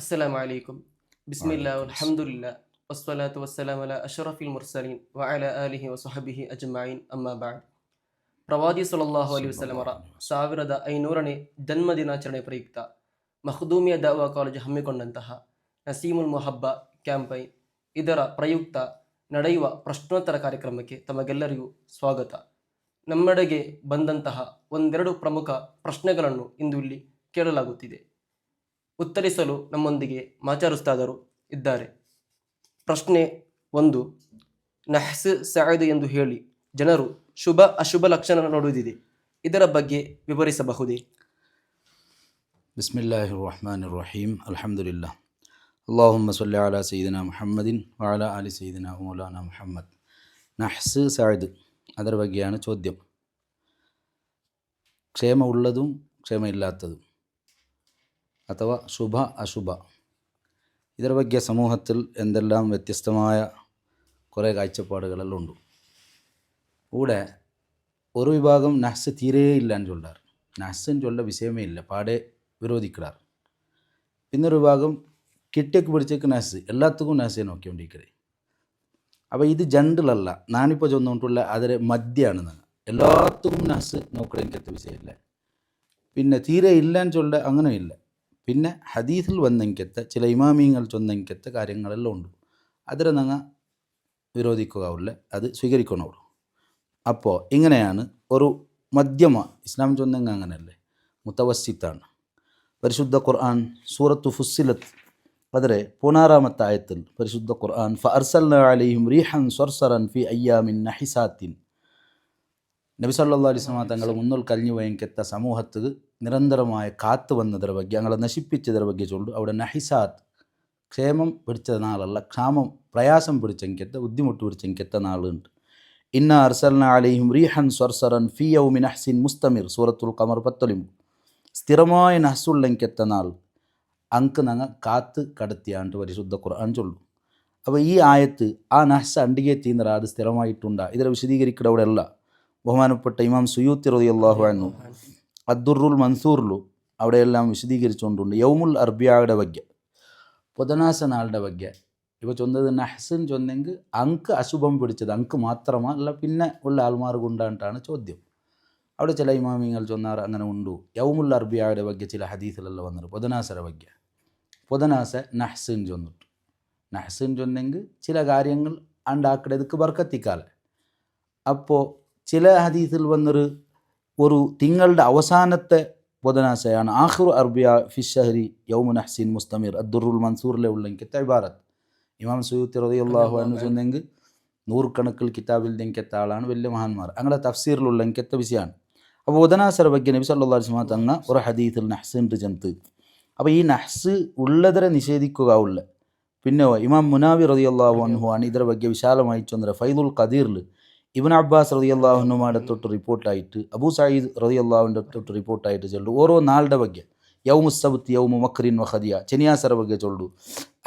السلام عليكم بسم الله وعليكم السلام. والحمد لله والصلاة والسلام على أشرف المرسلين وعلى آله وصحبه أجمعين أما بعد. ಪ್ರವಾದಿ ಸಲ್ಲಲ್ಲಾಹು ಅಲೈಹಿ ವಸಲ್ಲಮರ ಸಲ್ಲಲ್ಲಾಹು ಅಲೈಹಿ ವಸಲ್ಲಂ. 1500ನೇ ಜನ್ಮದಿನಾಚರಣೆ ಪ್ರಯುಕ್ತ ಮಖ್ದೂಮಿಯ ದಾವಾ college ಹಮ್ಮಿಕೊಂಡಂತಹ ನಸೀಮುಲ್ ಮುಹಬ್ಬ campaign ಇದರ ಪ್ರಯುಕ್ತ ನಡೆಯುವ ಪ್ರಶ್ನೋತ್ತರ ಕಾರ್ಯಕ್ರಮಕ್ಕೆ ತಮಗೆಲ್ಲರಿಗೂ ಸ್ವಾಗತ. ನಮ್ಮೆಡೆಗೆ ಬಂದಂತಹ ಒಂದೆರಡು ಪ್ರಮುಖ ಪ್ರಶ್ನೆಗಳನ್ನು ಇಂದು ಇಲ್ಲಿ ಕೇಳಲಾಗುತ್ತಿದೆ. ಉತ್ತರಿಸಲು ನಮ್ಮೊಂದಿಗೆ ಮಾಚಾರುಸ್ತಾದರು ಇದ್ದಾರೆ. ಪ್ರಶ್ನೆ 1. ನಹ್ಸ್ ಸಅದ್ ಎಂದು ಹೇಳಿ ಜನರು ಶುಭ ಅಶುಭ ಲಕ್ಷಣ ನೋಡುವುದಿದೆ, ಇದರ ಬಗ್ಗೆ ವಿವರಿಸಬಹುದೇ? ಬಿಸ್ಮಿಲ್ಲಾಹಿರ್ ರಹ್ಮಾನಿರ್ ರಹೀಮ್. ಅಲ್ಹಮ್ದುಲಿಲ್ಲಾಹ್. ಅಲ್ಲಾಹುಮ್ಮ ಸಲ್ಲಿ ಅಲಾ ಸಯ್ಯಿದಿನಾ ಮುಹಮ್ಮದಿನ್ ವಅಲಾ ಆಲಿ ಸಯ್ಯಿದಿನಾ ಮೌಲಾನಾ ಮುಹಮ್ಮದ್. നഹ്സ് സഅദ്, ಅದರ ಬಗ್ಗೆയാണ് ചോദ്യം. ക്ഷേമ ഉള്ളതും ക്ഷേമയില്ലാത്തതും അഥവാ ശുഭ അശുഭ, ಇದರ ಬಗ್ಗೆ സമൂഹത്തിൽ എന്തെല്ലാം വ്യത്യസ്തമായ കുറേ കാഴ്ചപ്പാടുകളെല്ലാം ഉണ്ട്. ഇവിടെ ഒരു വിഭാഗം നഹ്സ് തീരെ ഇല്ലാന്ന് ചൊല്ലാറ്, നഹ്സിന് ചൊല്ല വിഷയമേ ഇല്ല, പാടെ വിരോധിക്കിടാറ്. പിന്നൊരു വിഭാഗം കിട്ടിയൊക്കെ പിടിച്ചേക്ക് നഹ്സ്, എല്ലാത്തുക്കും നഹ്സെ നോക്കിക്കൊണ്ടിരിക്കണേ. അപ്പോൾ ഇത് ജനറലല്ല, നാനിപ്പോൾ ചൊന്നുകൊണ്ടുള്ള അതിരെ മധ്യമാണ്. എല്ലാത്തുക്കും നഹ്സ് നോക്കണമെങ്കിൽ വിഷയമില്ല. പിന്നെ തീരെ ഇല്ലാന്ന് ചൊല്ല അങ്ങനെ ഇല്ല. പിന്നെ ഹദീസിൽ വന്നെങ്കിലത്തെ ചില ഇമാമിയങ്ങൾ ചൊന്നെങ്കിലത്തെ കാര്യങ്ങളെല്ലാം ഉണ്ട്, അതിരെ നിങ്ങൾ വിരോധിക്കുകയില്ല, അത് സ്വീകരിക്കണുള്ളൂ. അപ്പോൾ ഇങ്ങനെയാണ് ഒരു മധ്യമ ഇസ്ലാം ചൊന്നെങ്കിൽ അങ്ങനെയല്ലേ, മുത്തവസ്സിത്താണ്. പരിശുദ്ധ ഖുർആൻ സൂറത്തു ഫുസ്സിലത്ത് അതിരെ 16ാമത്തെ ആയത്തിൽ പരിശുദ്ധ ഖുർആൻ ഫഅർസൽനാ അലൈഹിം റീഹൻ സർസറൻ ഫി അയ്യാമിൻ നഹിസാത്തിൻ, നബി സല്ലല്ലാഹു അലൈഹി വസല്ലം തങ്ങൾ മുന്നിൽ കഴിഞ്ഞു പോയെങ്കിലത്തെ സമൂഹത്തിൽ നിരന്തരമായ കാത്തു വന്നതിൻ്റെ ಬಗ್ಗೆ, ഞങ്ങളെ നശിപ്പിച്ചതിൻ്റെ ಬಗ್ಗೆ ചൊല്ലു. അവിടെ നഹിസാത്ത് ക്ഷേമം പിടിച്ച നാളല്ല, ക്ഷാമം പ്രയാസം പിടിച്ചെങ്കിലത്തെ ബുദ്ധിമുട്ട് പിടിച്ചെങ്കിലത്തെ നാളുണ്ട്. ഇന്ന അർസൽന അലൈഹിം റീഹൻ സർസറൻ ഫി യൗമിൻ നഹ്സിൻ മുസ്തമിർ, സൂറത്തുൽ ഖമർ 19. സ്ഥിരമായ നഹ്സുള്ളെങ്കിലത്തെ നാൾ അങ്ക് ഞങ്ങൾ കാത്ത് കടത്തിയാണ്ട് പരിശുദ്ധ ഖുർആൻ ചൊല്ലു. അപ്പോൾ ഈ ആയത്ത് ആ നഹ്സ് അണ്ടികെ തീന്നറ അത് സ്ഥിരമായിട്ടുണ്ടാ, ഇതിനെ വിശദീകരിക്കുന്ന അവിടെ അല്ല. ബഹുമാനപ്പെട്ട ഇമാം സുയൂത്തി റളിയല്ലാഹു അൻഹു അദ്ദുറുൽ മൻസൂറിലു അവിടെയെല്ലാം വിശദീകരിച്ചുകൊണ്ടുണ്ട്. യൗമുൽ അർബിയയുടെ ಬಗ್ಗೆ, ബുധനാഴ്ച നാളുടെ ಬಗ್ಗೆ ഇപ്പോൾ ചൊന്നത് നഹ്സിൻ ചൊന്നെങ്കിൽ അങ്ക് അശുഭം പിടിച്ചത് അങ്ക് മാത്രമല്ല പിന്നെ ഉള്ള ആൾമാർ കൊണ്ടായിട്ടാണ് ചോദ്യം. അവിടെ ചില ഇമാമിങ്ങൾ ചൊന്നാർ അങ്ങനെ ഉണ്ടു. യൗമുൽ അർബിയയുടെ ಬಗ್ಗೆ ചില ഹദീസിലെല്ലാം വന്നത് ബുധനാഴ്ചയുടെ ಬಗ್ಗೆ. ബുധനാഴ്ച നഹ്സിൻ ചൊന്നിട്ടു, നഹ്സിൻ ചൊന്നെങ്കിൽ ചില കാര്യങ്ങൾ ഉണ്ടാക്കിടക്ക് ബർക്കത്തിക്കാലെ. അപ്പോൾ ചില ഹദീസിൽ വന്നൊരു ഒരു തിങ്കളുടെ അവസാനത്തെ ബുധനാഴ്ചയാണ് ആഖിറു അർബിയ ഫിഷഹരി യൗമു നഹ്സിൻ മുസ്തമിർ, അദ്ദുറുൽ മൻസൂറിലെ ഉള്ളെങ്കിലത്തെ ഇബാറത്ത്. ഇമാം സുയൂത്തി റളിയല്ലാഹു അൻഹു ചൊന്നെങ്കിൽ നൂറുകണക്കിൽ കിതാബിൽക്കെത്ത ആളാണ്, വലിയ മഹാന്മാർ. അങ്ങനെ തഫ്സീറിലുള്ളെങ്കിലത്തെ വിഷയമാണ്. അപ്പോൾ ബുധനാഴ്ചയുടെ ಬಗ್ಗೆ നബി സല്ലല്ലാഹു അലൈഹി വസല്ലം തങ്ങ ഒരു ഹദീസിൽ നഹ്സിൻ്റെ ജന്ത്. അപ്പോൾ ഈ നഹ്സ് ഉള്ളതിനെ നിഷേധിക്കുക ഉള്ള. പിന്നെ ഇമാം മുനാവി റളിയല്ലാഹു അൻഹു ആണ് ഇതിൻ്റെ ಬಗ್ಗೆ വിശാലമായി ചൊന്നര ഫൈദുൽ ഖദീറിൽ ഇബ്നു അബ്ബാസ് റളിയല്ലാഹു അൻഹുമാടെ തൊട്ട് റിപ്പോർട്ടായിട്ട്, അബൂ സഈദ് റളിയല്ലാഹുവിൻ്റെ തൊട്ട് റിപ്പോർട്ടായിട്ട് ചൊല്ലു. ഓരോ നാളുടെ ಬಗ್ಗೆ യൗമുസ്സബ്ത് യൗമു മക്രിൻ വഖദിയ, ശനിയാസര ಬಗ್ಗೆ ചൊല്ലു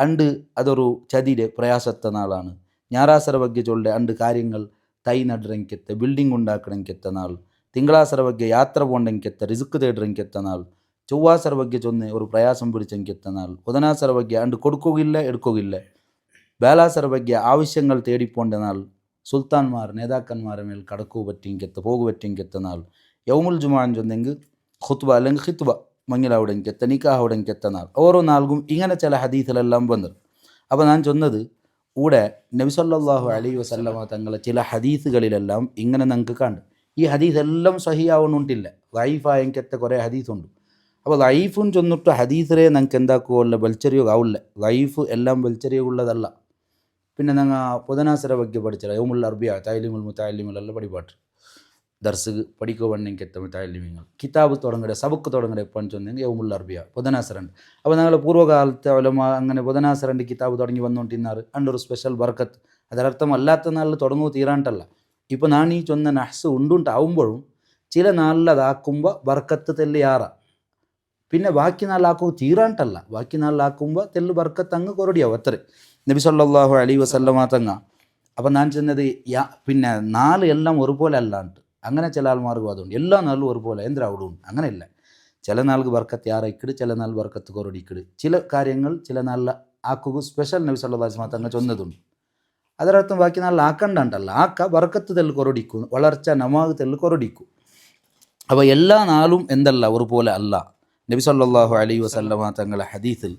അണ്ട് അതൊരു ചതിയുടെ പ്രയാസത്തെ നാളാണ്. ഞായറാസര ಬಗ್ಗೆ ചൊല്ലെ അണ്ട് കാര്യങ്ങൾ തൈ നടുറെങ്കിത്തെ ബിൽഡിംഗ് ഉണ്ടാക്കണമെങ്കിത്തെ നാൾ. തിങ്കളാസര ಬಗ್ಗೆ യാത്ര പോകണ്ടെങ്കിത്തെ റിസ്ക് തേടുറെങ്കിത്തെ നാൾ. ചൊവ്വാസര ಬಗ್ಗೆ ചൊന്ന് ഒരു പ്രയാസം പിടിച്ചെങ്കിത്തെ നാൾ. ബുധനാസര ಬಗ್ಗೆ അണ്ട് കൊടുക്കുകയില്ല എടുക്കുകയില്ല. ബാലാസര ಬಗ್ಗೆ ആവശ്യങ്ങൾ തേടിപ്പോണ്ട നാൾ. സുൽത്താൻമാർ നേതാക്കന്മാരെ മേൽ കടക്കു പറ്റിയെങ്കിത്തെ പോകു പറ്റിയെങ്കിത്തെ നാൾ. യൗമുൽ ജുമാൻ ചൊന്നെങ്കിൽ ഖുത്ബ അല്ലെങ്കിൽ ഖിത്ബ മങ്ങിലവിടെങ്കിത്തെ നിക്കാഹുടെങ്കിത്തെ നാൾ. ഓരോ നാൾക്കും ഇങ്ങനെ ചില ഹദീസിലെല്ലാം വന്നത്. അപ്പോൾ ഞാൻ ചൊന്നത് ഇവിടെ നബി സല്ലല്ലാഹു അലൈഹി വസല്ലമ തങ്ങളെ ചില ഹദീസുകളിലെല്ലാം ഇങ്ങനെ നിങ്ങൾക്ക് കണ്ട്. ഈ ഹദീസ് എല്ലാം സഹിയാവുന്നുണ്ടില്ല, ലൈഫായെങ്കിത്തെ കുറേ ഹദീസുണ്ട്. അപ്പോൾ ലൈഫും ചൊന്നിട്ട് ഹദീസിലെ നിങ്ങൾക്ക് എന്താക്കുമല്ല ബൽച്ചറിയോ ആവില്ല, ലൈഫ് എല്ലാം ബൽച്ചറിയോ ഉള്ളതല്ല. പിന്നെ ഞങ്ങൾ ബുധനാഴ്ചയുടെ ಬಗ್ಗೆ പഠിച്ചത് യൗമുൽ അർബിയ തഅലീമുൽ മുതഅല്ലിമിലെല്ലാം പഠിപ്പാട്ട് ദർസ് പഠിക്കുക വണ്ണെങ്കിത്തെ മുതഅല്ലിമിങ്ങൾ കിതാബ് തുടങ്ങുക സബക്ക് തുടങ്ങുക എപ്പോൾ ചൊന്നെങ്കിൽ യൗമുൽ അർബിയ ബുധനാഴ്ച. അപ്പോൾ ഞങ്ങൾ പൂർവ്വകാലത്തെ ഉലമ അങ്ങനെ ബുധനാഴ്ച കിതാബ് തുടങ്ങി വന്നുകൊണ്ടിരുന്നാറ് അണ്ടൊരു സ്പെഷ്യൽ ബർക്കത്ത്. അതിനർത്ഥം അല്ലാത്ത നാളിൽ തുടങ്ങുക തീരാണ്ടല്ല. ഇപ്പോൾ ഞാൻ ഈ ചൊന്ന നഹ്സ് ഉണ്ടുണ്ടാവുമ്പോഴും ചില നാളിൽ അതാക്കുമ്പോൾ ബർക്കത്ത് തെല്ലിയാറ, പിന്നെ ബാക്കി നാളിലാക്കുക തീരാണ്ടല്ല, ബാക്കി നാളിലാക്കുമ്പോൾ തെല്ല് ബർക്കത്ത് അങ്ങ് കൊറടിയാവും അത്ര. നബി സല്ലല്ലാഹു അലൈഹി വസല്ലമ തങ്ങ. അപ്പം ഞാൻ ചെന്നത് പിന്നെ നാല് എല്ലാം ഒരുപോലെ അല്ലാണ്ട് അങ്ങനെ ചില ആൾമാർക്കും അതുകൊണ്ട് എല്ലാ നാളും ഒരുപോലെ എന്തിനാ അവിടെ ഉണ്ട് അങ്ങനെയല്ല. ചില നാൾക്ക് ബർക്കത്ത് യാറയ്ക്കിട്, ചില നാൾ ബർക്കത്ത് കൊറടിക്കിട്. ചില കാര്യങ്ങൾ ചില നാളിൽ ആക്കുക സ്പെഷ്യൽ നബി സല്ലല്ലാഹു അലൈഹി വസല്ലം തങ്ങൾ ചൊന്നതുണ്ട്. ಅದರರ್ಥ ಬಾಕಿ ನಾಳೆ ಹಾಕಂಡ ಅಂತಲ್ಲ, ಆಕ ಬರಕತ್ತು ತೆಲ್ಲು ಕೊರಡಿಕ್ಕು, വളർച്ച ನಮಾഗ് ತೆಲ್ಲು ಕೊರಡಿಕ್ಕು. അപ്പോൾ എല്ലാ നാളും എന്തല്ല ഒരുപോലെ അല്ല. നബി സല്ലല്ലാഹു അലൈഹി വസല്ലമ തങ്ങളെ ഹദീസിൽ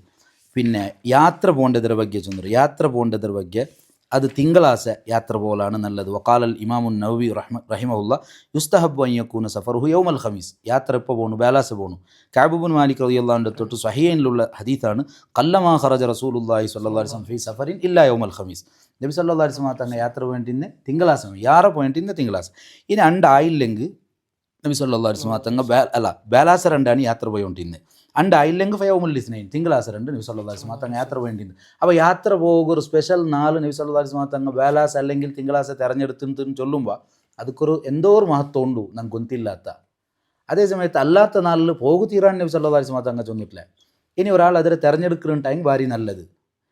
പിന്നെ യാത്ര പോകേണ്ടതിൻ്റെ ಬಗ್ಗೆ ചൊന്നರು. യാത്ര പോകേണ്ടതിൻ്റെ ಬಗ್ಗೆ അത് തിങ്കളാഴ്ച യാത്ര പോലാണ് നല്ലത്. വഖാലൽ ഇമാമുൻ നവവി റഹിമഹുല്ല യുസ്തഹബ്ബു അൻ യകൂന സഫറുഹു യൗമൽ ഖമീസ്. യാത്ര എപ്പോൾ പോകണു? ബേലാസ പോകണു. കഅബ് ഇബ്നു മാലിക് റളിയല്ലാഹു അൻഹു തൊട്ട് സ്വഹീഹിലുള്ള ഹദീസാണ്, ഖല്ലമാ ഖറജ റസൂലുള്ളാഹി സ്വല്ലല്ലാഹു അലൈഹി വസല്ലം ഫീ സഫറിൻ ഇല്ലാ യൗമൽ ഖമീസ്. നബി സല്ലല്ലാഹു അലൈഹി വസല്ലം തങ്ങൾ യാത്ര പോയിട്ടിന്ന് തിങ്കളാഴ്ച, യാറ പോയിട്ടിന്ന് തിങ്കളാഴ്ച. ഇനി അണ്ടായില്ലെങ്കിൽ നബി സല്ലല്ലാഹു അലൈഹി വസല്ലം തങ്ങൾ ബേലാസ രണ്ടാണ് യാത്ര പോയിട്ടിന്ന്. അണ്ടായില്ലെങ്കിൽ ഫയൗമുൽ ഇസ്നൈൻ, തിങ്കളാഴ്ച രണ്ട് നബി സല്ലല്ലാഹു അലൈഹി വസല്ലം തങ്ങൾ യാത്ര പോയിട്ടുണ്ട്. അപ്പോൾ യാത്ര പോകുക ഒരു സ്പെഷ്യൽ നാല് നബി സല്ലല്ലാഹു അലൈഹി വസല്ലം തങ്ങൾ ബേലാസ് അല്ലെങ്കിൽ തിങ്കളാഴ്ച തിരഞ്ഞെടുത്തെന്ന് ചൊല്ലുമ്പോൾ അതൊക്കൊരു എന്തോ ഒരു മഹത്വം ഉണ്ട് നമുക്ക് ഗൊന്തില്ലാത്ത. അതേ സമയത്ത് അല്ലാത്ത നാളിൽ പോകു തീരാൻ നബി സല്ലല്ലാഹു അലൈഹി വസല്ലം തങ്ങൾ ചൊന്നിട്ടില്ല. ഇനി ഒരാൾ അതിനെ തിരഞ്ഞെടുക്കുന്ന ടൈം ഭാരി നല്ലത്.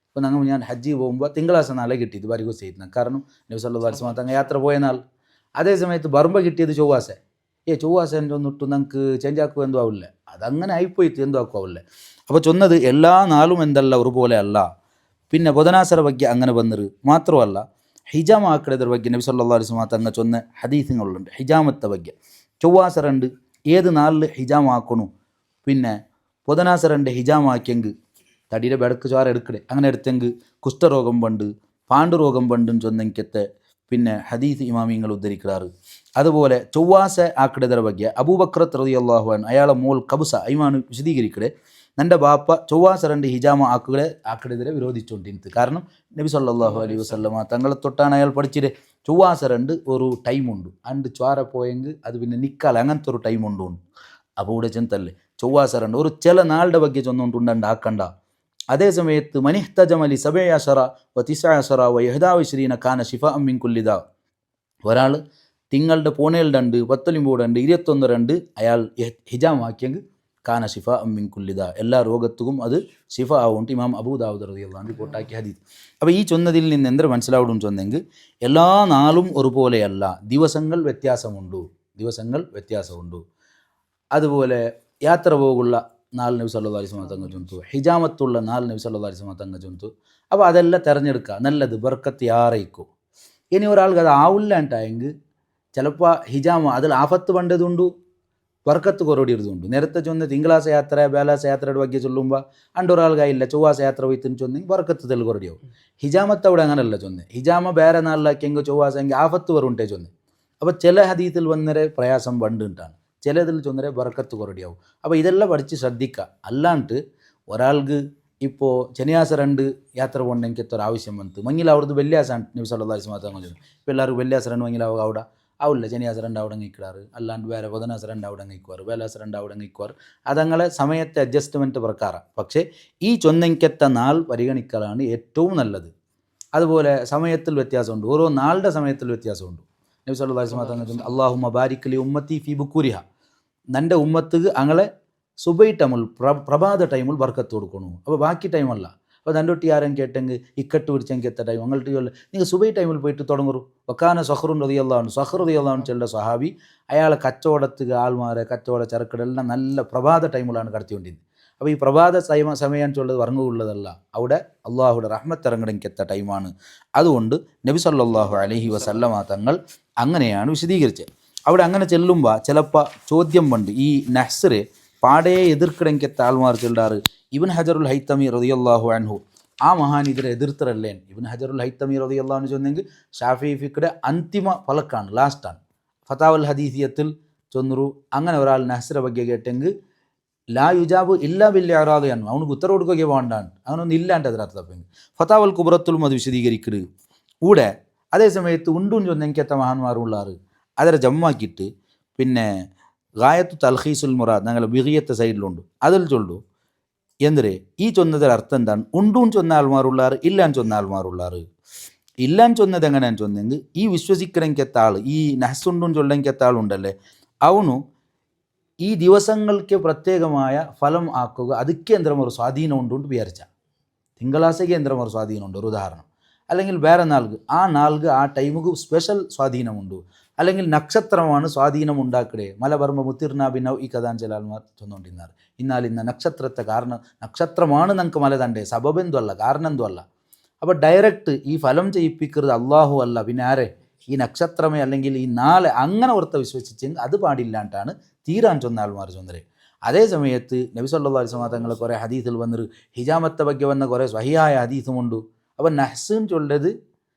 ഇപ്പോൾ ഞാൻ ഹജ്ജി പോകുമ്പോൾ തിങ്കളാഴ്ച നാളെ കിട്ടിയത് ഭാരികോ ചെയ്യുന്ന കാരണം നബി സല്ലല്ലാഹു അലൈഹി വസല്ലം തങ്ങൾ യാത്ര പോയ നാൾ. അതേ സമയത്ത് ബർമ്മ കിട്ടിയത് ചൊവ്വാഴ്ച. ചൊവ്വാഴ്ച ഒന്നിട്ട് നമുക്ക് ചേഞ്ച് ആക്കുക എന്തോ ആവില്ല, അതങ്ങനെ ആയിപ്പോയിട്ട് എന്തോ ആക്കുമാവില്ല. അപ്പോൾ ചൊന്നത് എല്ലാ നാളും എന്തല്ല ഒരുപോലെ അല്ല. പിന്നെ ബുധനാസര ಬಗ್ಗೆ അങ്ങനെ വന്നത് മാത്രമല്ല, ഹിജാമ ആക്കടದ್ರ ಬಗ್ಗೆ നബി സല്ലല്ലാഹു അലൈഹി വസല്ലം തങ്ങൾ ചൊന്ന ഹദീസുകളുണ്ട്. ഹിജാമത്തെ ಬಗ್ಗೆ ചൊവ്വാഴ്ച രണ്ട് ഏത് നാളിൽ ഹിജാമ ആക്കണു, പിന്നെ ബുധനാസ രണ്ട് ഹിജാമ ആക്കിയെങ്കിൽ തടിയുടെ ബെടക്ക് ചോര എടുക്കടെ, അങ്ങനെ എടുത്തെങ്കിൽ കുഷ്ഠരോഗം പണ്ട് പാണ്ഡുരോഗം പണ്ടെന്ന് ചൊന്നെങ്കത്തെ പിന്നെ ഹദീസ് ഇമാമിങ്ങൾ ഉദ്ധരിക്കാറ്. അതുപോലെ ചൊവ്വാസ ആക്കടದ್ರ ಬಗ್ಗೆ അബൂബക്കർ റളിയല്ലാഹു അൻഹു അയാളെ മോൾ കബുസ ഇമാൻ വിശദീകരിക്കടെ, എൻ്റെ ബാപ്പ ചൊവ്വാസ രണ്ട് ഹിജാമ ആക്കടെതിരെ വിരോധിച്ചുകൊണ്ടിരുന്നത്. കാരണം നബി സല്ലല്ലാഹു അലൈഹി വസല്ലമ തങ്ങളെ തൊട്ടാണ് അയാൾ പഠിച്ചിട്ട് ചൊവ്വാസ രണ്ട് ഒരു ടൈമുണ്ട്, അണ്ട് ചോര പോയെങ്കിൽ അത് പിന്നെ നിൽക്കാല, അങ്ങനത്തെ ഒരു ടൈമുണ്ട്. അപ്പോൾ ഇവിടെ ചെന്തല്ലേ ചൊവ്വാസ രണ്ട് ഒരു ചില നാളുടെ ಬಗ್ಗೆ ചൊന്നുകൊണ്ടുണ്ട് ആക്കണ്ട. അതേ സമയത്ത് മനിഹ്തജമലി സബഅശറ വ തിസ്അശറ വ 21 കാന ശിഫാഅൻ മിൻ കുല്ലി ദാ. ഒരാൾ തിങ്ങളുടെ പോണേൽ രണ്ട് 19 21 അയാൾ ഹിജാമാക്കിയെങ്കിൽ കാന ശിഫാഅൻ മിൻ കുല്ലി ദാ, എല്ലാ രോഗത്തും അത് ശിഫ ആവുകൊണ്ട് ഇമാം അബൂ ദാവൂദ് റളിയല്ലാഹു അൻഹു റിപ്പോർട്ടാക്കിയ ഹദീസ്. അപ്പോൾ ഈ ചൊന്നതിൽ നിന്ന് എന്തൊരു മനസ്സിലാവും ചൊന്നെങ്കിൽ എല്ലാ നാളും ഒരുപോലെയല്ല, ദിവസങ്ങൾ വ്യത്യാസമുണ്ട്. അതുപോലെ യാത്ര പോകുള്ള നാല് നബി സല്ലല്ലാഹു അലൈഹി വസല്ലം തങ്ങൾ ചൊന്തു, ഹിജാമത്തുള്ള നാല് നബി സല്ലല്ലാഹു അലൈഹി വസല്ലം തങ്ങൾ ചൊന്തു. അപ്പോൾ അതെല്ലാം തിരഞ്ഞെടുക്കുക നല്ലത്, ബർക്കത്ത് യാറയിക്കും. ഇനി ഒരാൾക്ക് അത് ആവില്ലാണ്ടായെങ്കിൽ ചിലപ്പോൾ ഹിജാമ അതിൽ ആഫത്ത് പണ്ടതുണ്ട്, ബർക്കത്ത് കൊറോടിയതുണ്ട്. നേരത്തെ ചൊന്ന തിങ്കളാഴ്ച യാത്ര ബേലാസ യാത്രയുടെ ಬಗ್ಗೆ ചൊല്ലുമ്പോൾ അണ്ടൊരാൾക്കായില്ല ചൊവ്വാഴ്ച യാത്ര പോയിത്തിന് ചൊന്നെങ്കിൽ ബർക്കത്ത് തെൽ കൊറടിയാവും. ഹിജാമത്ത് അവിടെ അങ്ങനെയല്ല ചൊന്നെ, ഹിജാമ ಬೇರೆ നാളിലാക്കിയെങ്കിൽ ചൊവ്വാഴ്ച എങ്കിൽ ആഫത്ത് വറുണ്ടേ ചൊന്നെ. അപ്പോൾ ചില ഹദീസിൽ വന്നരെ പ്രയാസം പണ്ടിട്ടാണ്, ചിലതിൽ ചൊന്നരെ ബർക്കത്ത് കൊറടിയാവും. അപ്പോൾ ഇതെല്ലാം പഠിച്ച് ശ്രദ്ധിക്കുക. അല്ലാണ്ട് ഒരാൾക്ക് ഇപ്പോൾ ശനിയാഴ്ച രണ്ട് യാത്ര പോകണമെങ്കിൽ എത്ര ആവശ്യം വന്നിട്ട് മങ്ങിൽ അവിടുന്ന് വെള്ളിയാഴ്ച നബി സല്ലല്ലാഹു അലൈഹി വസല്ലം ചൊല്ലും. ഇപ്പോൾ എല്ലാവർക്കും വെള്ളിയാഴ്ച രണ്ട് മങ്ങിലാവുക അവിടെ ആവില്ല, ശനിയാഴ്ച രണ്ട് അവിടെ നിൽക്കാറ്, അല്ലാണ്ട് വേറെ ബുധനാഴ്ച രണ്ട് അവിടെ നിൽക്കുവാറ്, വേലാഴ്ച രണ്ട് അവിടെ നിൽക്കുവാറ്. അതങ്ങളെ സമയത്തെ അഡ്ജസ്റ്റ്മെൻറ്റ് പ്രകാരം. പക്ഷേ ഈ ചൊന്നെങ്കത്തെ നാൾ പരിഗണിക്കലാണ് ഏറ്റവും നല്ലത്. അതുപോലെ സമയത്തിൽ വ്യത്യാസമുണ്ട്, ഓരോ നാളുടെ സമയത്തിൽ വ്യത്യാസമുണ്ട്. നബി സല്ലല്ലാഹു അലൈഹി വസല്ലം തങ്ങൾ അല്ലാഹുമ്മ ബാരിക് ലി ഉമ്മത്തി ഫി ബുക്കൂരിഹ, എൻ്റെ ഉമ്മത്തുക്ക് അങ്ങളെ സുബൈ ടൈമിൽ പ്രഭാത ടൈമിൽ ബർക്കത്ത് കൊടുക്കണു. അപ്പോൾ ബാക്കി ടൈമല്ല. അപ്പോൾ തൻ്റെ ഒട്ടി ആരും കേട്ടെങ്കിൽ ഇക്കട്ട് പിടിച്ചെങ്കിൽ എത്ത ടൈം അങ്ങോട്ട് ചൊല്ല നിങ്ങൾ സുബൈ ടൈമിൽ പോയിട്ട് തുടങ്ങും. വക്കാന സഹ്റുൻ റളിയല്ലാഹു അൻഹു, സഹ്ർ റളിയല്ലാഹു അൻഹു ചെല്ല സഹാബി, അയാളെ കച്ചവടത്തുക ആൾമാരെ കച്ചവട ചരക്കടെല്ലാം നല്ല പ്രഭാത ടൈമിലാണ് കടത്തിക്കൊണ്ടിരുന്നത്. അപ്പോൾ ഈ പ്രഭാത സമയം ചൊല്ലത് വർങ്ങുള്ളതല്ല, അവിടെ അള്ളാഹുടെ റഹ്മത്ത് ഇറങ്ങണമെങ്കിൽ ടൈമാണ്. അതുകൊണ്ട് നബി സല്ലല്ലാഹു അലൈഹി വസല്ലമ തങ്ങൾ അങ്ങനെയാണ് വിശദീകരിച്ചത്. അവിടെ അങ്ങനെ ചെല്ലുമ്പോൾ ചിലപ്പോൾ ചോദ്യം പണ്ട് ഈ നഹ്സറെ പാടേ എതിർക്കിടങ്കത്തെ ആൾമാർ ചൊല്ലാറ്. ഇബ്ൻ ഹജറുൽ ഹൈത്തമി റളിയല്ലാഹു അൻഹു ആ മഹാൻ ഇതിനെ എതിർത്തരല്ലേ. ഇബ്ൻ ഹജറുൽ ഹൈത്തമി റളിയല്ലാഹു അൻഹു ചൊന്നെങ്കിൽ ഷാഫി ഫിഖ്യുടെ അന്തിമ ഫലക്കാണ്, ലാസ്റ്റാണ്. ഫതാവൽ ഹദീസിയത്തിൽ ചൊന്നറു അങ്ങനെ ഒരാൾ നഹ്സറെ ಬಗ್ಗೆ കേട്ടെങ്കിൽ ലാ യുജാബ് ഇല്ലാ ബിൽ ഇറാദ് അൻഹു, അവനക്ക് ഉത്തരവ് കൊടുക്കുകയെ വേണ്ടാണ്, അങ്ങനൊന്നും ഇല്ലാണ്ട് അതിനർത്ഥം. ഫതാവൽ കുബ്രത്തുലും അത് വിശദീകരിക്കരുത് കൂടെ. അതേ സമയത്ത് ഉണ്ടും ചൊന്നെങ്കത്തെ മഹാന്മാരുള്ളാറ് അതിനെ ജമ്മാക്കിയിട്ട് പിന്നെ ഗായത്തു തൽഖീസുൽ മുറാദ് ഞങ്ങൾ ബിഗിയത്തെ സൈഡിലുണ്ട്, അതിൽ ചൊല്ലു എന്തിരെ ഈ ചൊന്നതിൽ അർത്ഥം എന്താണ്? ഉണ്ടൂൻ ചൊന്ന ആൾമാരുള്ളാറ്, ഇല്ലാൻ ചൊന്ന ആൾമാരുള്ളാറ്. ഇല്ലാൻ ചൊന്നത് എങ്ങനെയാന്ന് ചൊന്നെങ്കിൽ ഈ വിശ്വസിക്കണമെങ്കത്ത ആൾ, ഈ നഹ്സുണ്ടും ചൊല്ലെങ്കത്ത ആളുണ്ടല്ലേ, അവനു ഈ ദിവസങ്ങൾക്ക് പ്രത്യേകമായ ഫലം ആക്കുക ಅದಕ್ಕೆ ಅಂದ್ರೆ ഒരു സ്വാധീനം ഉണ്ടുകൊണ്ട് വിചാരിച്ച തിങ്കളാഴ്ചയ്ക്ക് എന്തെങ്കിലും ഒരു സ്വാധീനമുണ്ട് ഒരു ഉദാഹരണം, അല്ലെങ്കിൽ വേറെ നാൾക്ക് ആ ടൈമുക്ക് സ്പെഷ്യൽ സ്വാധീനമുണ്ട്, അല്ലെങ്കിൽ നക്ഷത്രമാണ് സ്വാധീനം ഉണ്ടാക്കടേ മലബർമ്മ മുത്തിർനാബിനൗ ഈ കഥാൻ ചില ആൾമാർ ചൊന്നുകൊണ്ടിരുന്നാറ്. ഇന്നാൽ ഇന്ന നക്ഷത്രത്തെ കാരണം നക്ഷത്രമാണ് നമുക്ക് മല തണ്ടേ, സബബെന്തു അല്ല, കാരണം എന്തു അല്ല. അപ്പോൾ ഡയറക്റ്റ് ഈ ഫലം ചെയ്യിപ്പിക്കുന്നത് അള്ളാഹു അല്ല, പിന്നെ ആരെ, ഈ നക്ഷത്രമേ അല്ലെങ്കിൽ ഈ നാളെ അങ്ങനെ ഓർത്ത വിശ്വസിച്ചെങ്കിൽ അത് പാടില്ലാണ്ടാണ് തീരാൻ ചൊന്ന ആൾമാർ ചൊന്നരെ. അതേ സമയത്ത് നബി സല്ലല്ലാഹു അലൈഹി വസല്ലം തങ്ങൾ കുറേ ഹദീസിൽ വന്നൊരു ഹിജാമത്തെ ಬಗ್ಗೆ വന്ന കുറേ സ്വഹിയായ ഹദീസുമുണ്ട്. അപ്പോൾ നഹ്സും ചൊല്ലത്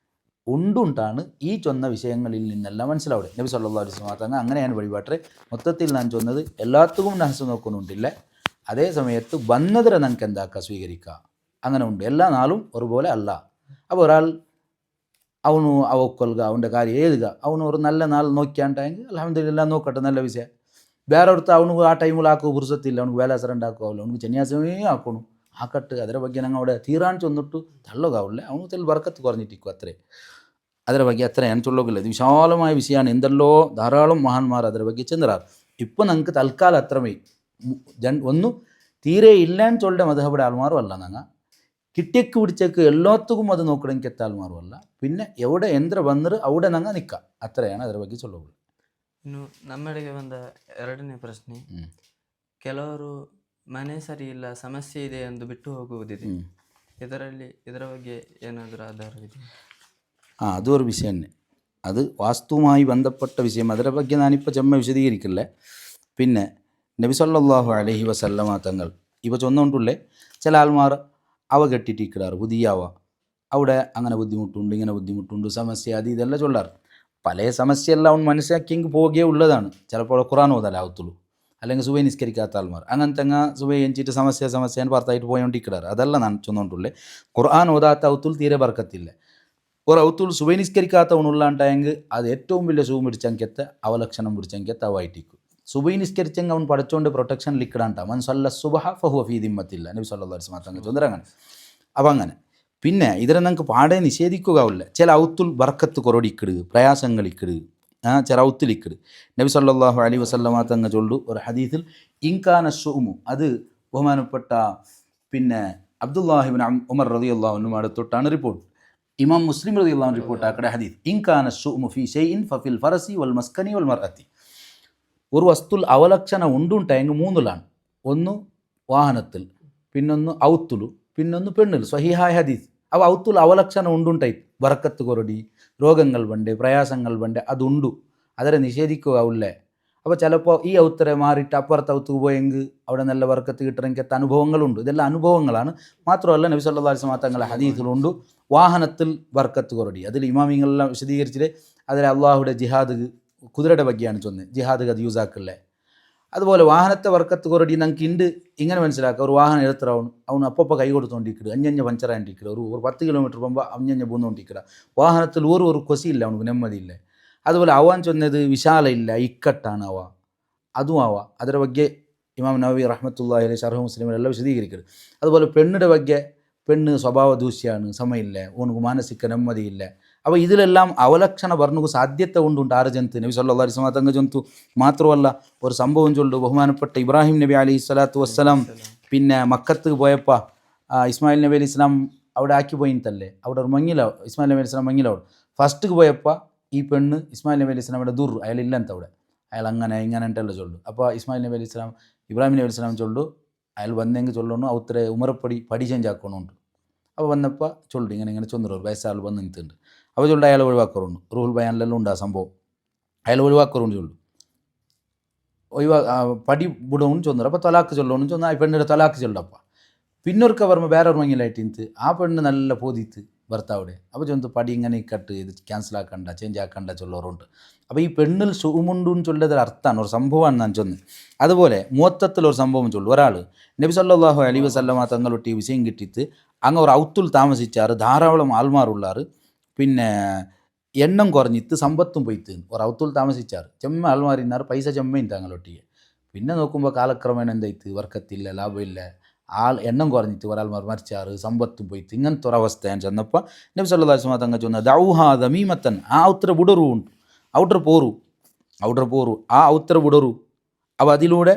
ഉണ്ടുണ്ടാണ് ഈ ചൊന്ന വിഷയങ്ങളിൽ നിന്നെല്ലാം മനസ്സിലാവിടെ. നബി സല്ലല്ലാഹു അലൈഹി വസല്ലം തങ്ങൾ അങ്ങനെയാണ് വഴിപാട്ടെ. മൊത്തത്തിൽ ഞാൻ ചൊന്നത് എല്ലാത്തും നഹ്സ് നോക്കുന്നുണ്ടില്ല. അതേ സമയത്ത് വന്നതിനെ നമുക്ക് എന്താക്കുക, സ്വീകരിക്കുക, അങ്ങനെ ഉണ്ട്. എല്ലാ നാളും ഒരുപോലെ അല്ല. അപ്പോൾ ഒരാൾ ಅವನು ಅವಕ್ಕೊಲ್ಗ ಅವನ ಕಾರ್ಯ ಏದುಗ ಅವನು ಅವರು നല്ല നാൾ നോക്കിയാണ്ടായെങ്കിൽ അൽഹംദുലില്ലാ നോക്കട്ടെ, നല്ല വിഷയം. ಬೇರೆಯವ್ರದ್ದು ಅವನಿಗೆ ಆ ಟೈಮಲ್ಲಿ ಹಾಕೋ ಬುರ್ಸತ್ತಿಲ್ಲ, ಅವ್ನಿಗೆ ವೇಳೆ ಸರಂಡ್ ಹಾಕೋಲ್ಲ, ಅವ್ನಿಗೆ ಸನ್ಯಾಸವೇ ಹಾಕೋನು ಹಾಕಟ್ಟು. ಅದರ ಬಗ್ಗೆ ನಂಗೆ അവിടെ തീരാൻ ചൊന്നിട്ടു തള്ളോകാവില്ല, അവന് തെൽ ബർക്കത്ത് കുറഞ്ഞിട്ടിക്കും അത്രേ. ಅದರ ಬಗ್ಗೆ അത്ര ഞാൻ ചൊല്ലോകില്ല. ഇത് വിശാലമായ വിഷയമാണ്. എന്തെല്ലോ ധാരാളം മഹാന്മാർ ಅದರ ಬಗ್ಗೆ ചെന്നറാറ്. ഇപ്പോൾ നമുക്ക് തൽക്കാലം അത്രമേ ഒന്നും തീരെ ഇല്ലാന്ന് ചൊല്ലുടെ മദ്ഹബിടെ ആൾമാരും അല്ല. ഞങ്ങൾ കിട്ടിയക്ക് പിടിച്ചേക്ക് എല്ലാത്തും അത് നോക്കണമെങ്കിൽ എത്ത ആൾമാരും അല്ല. പിന്നെ എവിടെ എന്ത്ര വന്നിട്ട് അവിടെ ഞങ്ങൾ നിൽക്കാം, അത്രയാണ് ಅದರ ಬಗ್ಗೆ ചൊല്ലോകുള്ളൂ. ಇನ್ನು ನಮ್ಮೆಡೆಗೆ ಬಂದ ಎರಡನೇ ಪ್ರಶ್ನೆ, ಕೆಲವರು ಮನೆ ಸರಿ ಇಲ್ಲ, ಸಮಸ್ಯೆ ಇದೆ ಎಂದು ಬಿಟ್ಟು ಹೋಗುವುದಿದೆ. ಇದರ ಬಗ್ಗೆ ಏನಾದರೂ ಆಧಾರವಿದೆ? അതൊരു വിഷയം തന്നെ. അത് വാസ്തുവുമായി ബന്ധപ്പെട്ട വിഷയം. അതിനെ ಬಗ್ಗೆ ഞാനിപ്പോൾ ചെമ്മ വിശദീകരിക്കില്ല. പിന്നെ നബി സല്ലല്ലാഹു അലൈഹി വസല്ലമ തങ്ങൾ ഇപ്പോൾ ചൊന്നുകൊണ്ടുള്ളേ ചില ആൾമാർ അവ കെട്ടിട്ടിക്കിടാറ് പുതിയാവ, അവിടെ അങ്ങനെ ബുദ്ധിമുട്ടുണ്ട്, ഇങ്ങനെ ബുദ്ധിമുട്ടുണ്ട്, സമസ്യ അത് ഇതെല്ലാം ചൊല്ലാറ്. പല സമസ്യയെല്ലാം അവൻ മനസ്സിലാക്കിയെങ്കിൽ പോകുകയേ ഉള്ളതാണ്. ചിലപ്പോൾ ഖുർആൻ ഓതലാവത്തുള്ളൂ, അല്ലെങ്കിൽ സുബൈ നിസ്കരിക്കാത്ത ആൾമാർ അങ്ങനത്തെ സുബൈ എഞ്ചിട്ട് സമസ്യ പുറത്തായിട്ട് പോയോണ്ടിരിക്കിടാറ്. അതല്ല ഞാൻ ചൊന്നുകൊണ്ടുള്ളേ. ഖുർആൻ ഓതാത്ത ഔത്തുൽ തീരെ ബർക്കത്തില്ല. ഒരു ഔത്തുൽ സുബൈ നിസ്കരിക്കാത്തവനുള്ളാണ്ടായെങ്കിൽ അത് ഏറ്റവും വലിയ സൂ പിടിച്ചെങ്കിത്തെ അവലക്ഷണം പിടിച്ചെങ്കിത്തെ അവായിട്ടിക്കും. സുബൈ നിസ്കരിച്ചെങ്കിൽ അവൻ പഠിച്ചുകൊണ്ട് പ്രൊട്ടക്ഷൻ ലിക്കിടാണ്ട. മൻ സല്ല സുബഹ ഫഹുവ ഫീ ദിമ്മത്തില്ല, നബി സല്ലല്ലാഹു അലൈഹി വസല്ലം ചൊന്നര അങ്ങനെ. അപ്പം അങ്ങനെ പിന്നെ ഇതിനെ നമുക്ക് പാടെ നിഷേധിക്കുകയില്ല. ചില ഔത്തുൽ ബർക്കത്ത് കുറടിക്കിട്, പ്രയാസങ്ങളിക്കിട്, ചില ഔത്തുലിക്കിട്. നബി സല്ലല്ലാഹു അലൈഹി വസല്ലം തങ്ങൾ ചൊല്ലു ഒരു ഹദീസിൽ, ഇൻകാന ശുഉമു, അത് ബഹുമാനപ്പെട്ട പിന്നെ അബ്ദുല്ലാഹിബ്ൻ ഉമർ റളിയല്ലാഹു അൻഹു അടുത്തൊട്ടാണ് റിപ്പോർട്ട്. ഇമാം മുസ്ലിം റളിയല്ലാഹു അൻഹു റിപ്പോർട്ട് ആക്കട ഹദീസ്, ഇൻകാന ശുഉമു ഫീ ഷൈഇൻ ഫഫിൽ ഫറസി വൽ മസ്കനി വൽ മർഅത്തി. ഒരു വസ്തുൽ അവലക്ഷണ ഉണ്ടുണ്ടായെങ്കിൽ മൂന്നിലാണ്. ഒന്ന് വാഹനത്തിൽ, പിന്നൊന്ന് ഔത്തുലു, പിന്നൊന്ന് പെണ്ണിൽ. സ്വഹീഹായ ഹദീസ്. അവ ഔത്തുൽ അവലക്ഷണ ഉണ്ടുണ്ടായി, ബർക്കത്ത് കൊറടി, രോഗങ്ങൾ വേണ്ടേ, പ്രയാസങ്ങൾ വേണ്ടേ, അതുണ്ടു. അതരെ നിഷേധിക്കുകയില്ലേ. അപ്പോൾ ചിലപ്പോൾ ഈ ഔത്തരെ മാറിയിട്ട് അപ്പുറത്ത് ഔത്തുക്ക് പോയെങ്കിൽ അവിടെ നല്ല ബർക്കത്ത് കിട്ടണമെങ്കിൽ അനുഭവങ്ങളുണ്ട്. ഇതെല്ലാം അനുഭവങ്ങളാണ്. മാത്രമല്ല നബി സല്ലല്ലാഹു അലൈഹി വസല്ലം തങ്ങളുടെ ഹദീസിലുണ്ട് വാഹനത്തിൽ ബർക്കത്ത് കൊറടി. അതിൽ ഇമാമിങ്ങളെല്ലാം വിശദീകരിച്ചിട്ട് അതിൽ അള്ളാഹുടെ ജിഹാദ് കുതിരയുടെ ബഗ്ഗെയാണ് ചൊന്നത്, ജിഹാദ് അത് യൂസാക്കില്ലേ. അതുപോലെ വാഹനത്തെ വർക്കത്ത് കൊറടി നമുക്ക് ഉണ്ട് ഇങ്ങനെ മനസ്സിലാക്കുക. ഒരു വാഹനം എടുത്തിറാവും, അവന് അപ്പപ്പോൾ കൈ കൊടുത്തുകൊണ്ടിരിക്കുക, അഞ്ഞഞ്ഞ പഞ്ചറായിട്ടിരിക്കുക. ഒരു 10 കിലോമീറ്റർ പോകുമ്പോൾ അഞ്ഞഞ്ഞ പൂന്നുകൊണ്ടിരിക്കുക. വാഹനത്തിൽ ഒരു കൊസിയില്ല, അവനക്ക് നെമ്മതിയില്ല. അതുപോലെ ആവാൻ ചൊന്നത് വിശാല ഇല്ല, ഇക്കട്ടാണ് അവ, അതും ആവാ. അതിൻ്റെ ಬಗ್ಗೆ ഇമാം നവവി റഹ്മത്തുള്ളാഹി അലൈഹി ശർഹ് മുസ്ലിമിലെല്ലാം വിശദീകരിക്കുന്നത്. അതുപോലെ പെണ്ണിൻ്റെ ಬಗ್ಗೆ, പെണ്ണ് സ്വഭാവ ദൂഷ്യാണ്, സമയമില്ല, ഓനക്ക് മാനസിക നെമ്മതിയില്ല. അപ്പോൾ ഇതിലെല്ലാം അവലക്ഷണ വർണ്ണക്ക് സാധ്യത കൊണ്ടുണ്ട്. ആറ് ജന്തു നബി സല്ലല്ലാഹു അലൈഹി വസല്ലം തങ്ങൾ ജന്തു മാത്രമല്ല. ഒരു സംഭവം ചൊല്ലു, ബഹുമാനപ്പെട്ട ഇബ്രാഹിം നബി അലൈഹി സ്വലാത്തു വസ്സലാം പിന്നെ മക്കത്ത് പോയപ്പോൾ ഇസ്മായിൽ നബി അലൈഹി സ്വലാം അവിടെ ആക്കി പോയിട്ടല്ലേ, അവിടെ ഒരു മങ്ങിലാവും. ഇസ്മായിൽ നബി അലൈഹി സ്വലാം മങ്ങിലാവും. ഫസ്റ്റ് പോയപ്പോൾ ഈ പെണ്ണ് ഇസ്മായിൽ നബി അലൈഹി സ്വലാമിയുടെ ദൂർ അയാളില്ലಅಂತ അവിടെ, അയാൾ അങ്ങനെ ഇങ്ങനെ ഉണ്ടല്ലോ ചൊല്ലു. അപ്പോൾ ഇസ്മായിൽ നബി അലൈഹി സ്വലാം ഇബ്രാഹിം നബി അലൈഹി സ്വലാം ചൊല്ലു, അയാൾ വന്നെങ്കിൽ ചൊല്ലണു അവത്തരെ ഉമറപ്പടി പടി ചേഞ്ച് ആക്കണുണ്ട്. അപ്പോൾ വന്നപ്പോൾ ചൊല്ലു ഇങ്ങനെ ചൊന്നൊരു വയസ്സാൾ വന്ന് നിൽക്കുന്നുണ്ട്. അപ്പോൾ ചൊല്ലു അയാൾ ഒഴിവാക്കാറുണ്ട്. റൂഹുൽ ബയാനിലെല്ലാം ഉണ്ട് ആ സംഭവം. അയാൾ ഒഴിവാക്കാറുണ്ട് ചൊല്ലു, പടി വിടവും ചൊന്നറ്. അപ്പോൾ തൊലാക്ക് ചൊല്ലണം ചൊന്നാൽ ആ പെണ്ണിൻ്റെ തൊലാക്ക് ചൊല്ലപ്പോൾ പിന്നൊരുക്ക പറയുമ്പോൾ വേറെ ഒരു മങ്ങിലായിട്ട് ഇന്ന് ആ പെണ്ണ് നല്ല പോതിത്ത് ഭർത്താവിടെ. അപ്പോൾ ചൊന്തു പടി ഇങ്ങനെ കട്ട് ഇത് ക്യാൻസൽ ആക്കണ്ട, ചേഞ്ച് ആക്കണ്ട ചൊല്ലറുണ്ട്. അപ്പോൾ ഈ പെണ്ണിൽ സുമുണ്ടുന്ന് ചൊല്ലതൊരു അർത്ഥമാണ്, ഒരു സംഭവമാണ് ഞാൻ ചൊന്ന്. അതുപോലെ മൂത്തത്തിലൊരു സംഭവം ചൊല്ലു. ഒരാൾ നബി സല്ലല്ലാഹു അലൈഹി വസല്ലമ തങ്ങളൊട്ടി വിഷയം കിട്ടിയിട്ട് അങ്ങ് ഒരു ഔത്തുൽ താമസിച്ചാറ്, ധാരാളം ആൾമാരുള്ളാറ്, പിന്നെ എണ്ണം കുറഞ്ഞിട്ട് സമ്പത്തും പോയിത്ത്. ഒരു ഔത്തുൽ താമസിച്ചാറ്, ചെമ്മ ആൾമാരിന്നാറ്, പൈസ ചെമ്മയും തങ്ങളൊട്ടിയെ. പിന്നെ നോക്കുമ്പോൾ കാലക്രമേണ എന്തായിത്ത്, വർക്കത്തില്ല, ലാഭമില്ല, എണ്ണം കുറഞ്ഞിട്ട് ഒരാൾമാർ മരിച്ചാറ്, സമ്പത്തും പോയിത്ത്. ഇങ്ങനത്തെ ഒരവസ്ഥ ഞാൻ ചെന്നപ്പോൾ നബി സല്ലല്ലാഹു അലൈഹി വസല്ലം തങ്ങൾ ചൊന്നത്, ദൗഹാ ദമീമത്തൻ, ആ ഔത്തര ബുടറു ഉണ്ട്, ഔട്ടർ പോറു ആ ഔത്തര ബുടറു. അപ്പോൾ അതിലൂടെ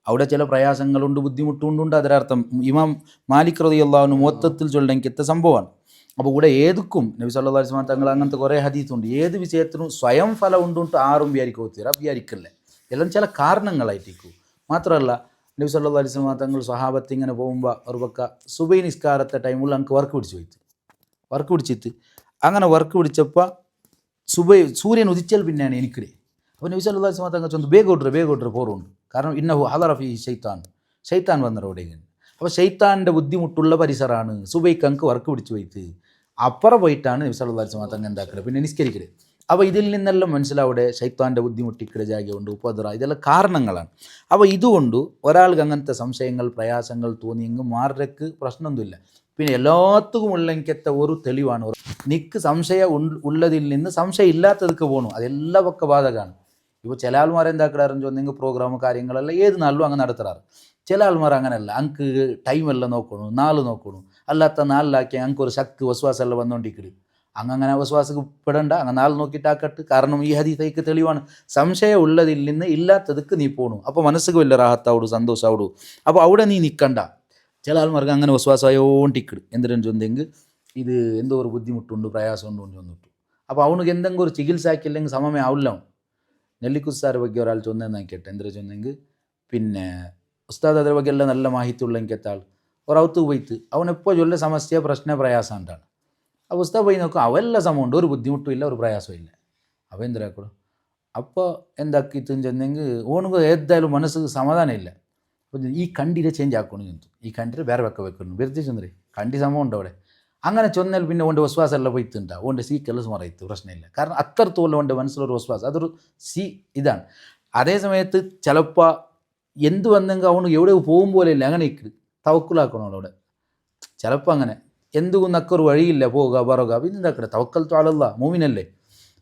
അവിടെ ചില പ്രയാസങ്ങളുണ്ട്, ബുദ്ധിമുട്ടുണ്ടുണ്ട്. അതിനർത്ഥം ഇമാം മാലിക് റളിയല്ലാഹു അൻഹു മൊത്തത്തിൽ ചൊല്ലിക്കത്തെ സംഭവമാണ്. അപ്പോൾ ഇവിടെ ഏതുക്കും നബി സല്ലല്ലാഹു അലൈഹി വസല്ലം തങ്ങൾ അങ്ങനത്തെ കുറേ ഹദീസുണ്ട്. ഏത് വിഷയത്തിനും സ്വയം ഫലം ഉണ്ടുണ്ട് ആറും വിചാരിക്കല്ലേ, എല്ലാം ചില കാരണങ്ങളായിട്ടിരിക്കും. മാത്രമല്ല നബി സല്ലല്ലാഹു അലൈഹി വസല്ലം തങ്ങൾ സ്വഹാബത്ത് ഇങ്ങനെ പോകുമ്പോൾ ഒരു പക്ക സുബൈ നിസ്കാരത്തെ ടൈമിൽ എനിക്ക് വർക്ക് പിടിച്ചിട്ട് അങ്ങനെ വർക്ക് പിടിച്ചപ്പോൾ സൂര്യൻ ഉദിച്ചാൽ പിന്നെയാണ് എനിക്കിടെ. അപ്പോൾ നബി സല്ലല്ലാഹു അലൈഹി വസല്ലം തങ്ങൾ ചൊന്ന് ಬೇಗ പോറുണ്ട്. കാരണം ഇന്നഹു ഹദറ ഫീ ഷൈത്താൻ വന്നറോടെങ്കിൽ. അപ്പോൾ ഷൈത്താൻ്റെ ബുദ്ധിമുട്ടുള്ള പരിസരമാണ് സുബൈക്ക് അങ്ക് വർക്ക് പിടിച്ച് പോയിട്ട് അപ്പുറം പോയിട്ടാണ് നബി സല്ലല്ലാഹു അലൈഹി വസല്ലം തങ്ങൾ എന്താക്കല് പിന്നെ നിസ്കരിക്കല്. അപ്പോൾ ഇതിൽ നിന്നെല്ലാം മനസ്സിലാവിടെ ഷൈത്താൻ്റെ ബുദ്ധിമുട്ടിക്കടെ ജാഗയുണ്ട്, ഉപദ്ര, ഇതെല്ലാം കാരണങ്ങളാണ്. അപ്പോൾ ഇതുകൊണ്ട് ഒരാൾക്ക് അങ്ങനത്തെ സംശയങ്ങൾ പ്രയാസങ്ങൾ തോന്നിയെങ്കിൽ മാറക്ക് പ്രശ്നമൊന്നുമില്ല. പിന്നെ എല്ലാത്തും ഉള്ളെങ്കത്തെ ഒരു തെളിവാണ് നിക്ക് സംശയം ഉള്ളതിൽ നിന്ന് സംശയം ഇല്ലാത്തതൊക്കെ പോകണു, അതെല്ലാം ഒക്കെ ബാധകമാണ്. ഇപ്പോൾ ചില ആൾമാർ എന്താക്കിടാറെന്ന് ചോദിച്ചെങ്കിൽ പ്രോഗ്രാം കാര്യങ്ങളെല്ലാം ഏത് നാളിലും അങ്ങ് നടത്താറ്. ചില ആൾമാർ അങ്ങനെയല്ല, അങ്ക് ടൈമെല്ലാം നോക്കണു, നാള് നോക്കണു, അല്ലാത്ത നാളിലാക്കി അങ്ക് ഒരു ശക്തി വസ്വാസം എല്ലാം വന്നുകൊണ്ടിരിക്കട്. അങ്ങനെ വസ്വാസപ്പെടണ്ട, അങ്ങ് നാൾ നോക്കിയിട്ടാക്കട്ട്. കാരണം ഈ ഹദീസയ്ക്ക് തെളിവാണ്, സംശയം ഉള്ളതിൽ നിന്ന് ഇല്ലാത്തതൊക്കെ നീ പോണു. അപ്പോൾ മനസ്സിക്ക് വലിയ റാഹത്താവിടു, സന്തോഷമാവിടു. അപ്പോൾ അവിടെ നീ നിൽക്കണ്ട. ചില ആൾമാർക്ക് അങ്ങനെ വസ്വാസമായോണ്ടിക്കട്. എന്തിനെന്ന് ചൊന്നെങ്കിൽ ഇത് എന്തോ ഒരു ബുദ്ധിമുട്ടുണ്ട്, പ്രയാസമുണ്ട് ചൊന്നിട്ടു. അപ്പോൾ അവനക്ക് എന്തെങ്കിലും ഒരു ചികിത്സ ആക്കിയില്ലെങ്കിൽ സമയമേ ആവില്ല. നെല്ലിക്കുസ്താരെ ಬಗ್ಗೆ ഒരാൾ ചൊന്നതെന്ന് കേട്ടെ. എന്തിനാ ചൊന്നെങ്കിൽ പിന്നെ ഉസ്താദ് അതിനെ ಬಗ್ಗೆ എല്ലാം നല്ല മാഹിತಿ ഉള്ള എനിക്കെത്താൾ ഒരവത്ത് പോയിട്ട് അവനെപ്പോൾ ചൊല്ല സമസ്യ പ്രശ്ന പ്രയാസം ഉണ്ടാണ്. ആ ഉസ്താദ് പോയി നോക്കും, അವೆಲ್ಲ സമയമുണ്ട്, ഒരു ബുദ്ധിമുട്ടും ഇല്ല, ഒരു പ്രയാസവും ഇല്ല. അവ എന്തിനാക്കൂടും. അപ്പോൾ എന്താക്കിത്തെന്ന് ചെന്നെങ്കിൽ ഓണക്ക് ഏതായാലും മനസ്സിಗೆ സമാധാന ಇಲ್ಲ. ഈ കണ്ടിരെ ചേഞ്ച് ആക്കണം ചെന്നു, ഈ കണ്ടിരെ ಬೇರೆ വെക്കുന്നു വെറുതെ ചെന്നേ കണ്ടി സമയം ഉണ്ട് അവിടെ. അങ്ങനെ ചൊന്നാൽ പിന്നെ ഓൻ്റെ വിശ്വാസം എല്ലാം പോയിട്ടുണ്ട്, ഓൻ്റെ സീക്കെല്ലാം സുമാറായിത്ത്, പ്രശ്നമില്ല. കാരണം അത്രത്തോളം ഓൻ്റെ മനസ്സിലൊരു വിശ്വാസം, അതൊരു ഇതാണ്. അതേ സമയത്ത് ചിലപ്പോൾ എന്ത് വന്നെങ്കിൽ അവന് എവിടെ പോകും പോലെ ഇല്ല, അങ്ങനെ തവക്കുലാക്കണം അവിടെ. ചിലപ്പോൾ അങ്ങനെ എന്തുകൊണ്ടൊക്കെ ഒരു വഴിയില്ല, പോവുക പറയുക, പിന്നെ എന്താക്കട്ടെ തവക്കൽ ത്വാലല്ല, മൂമിനല്ലേ.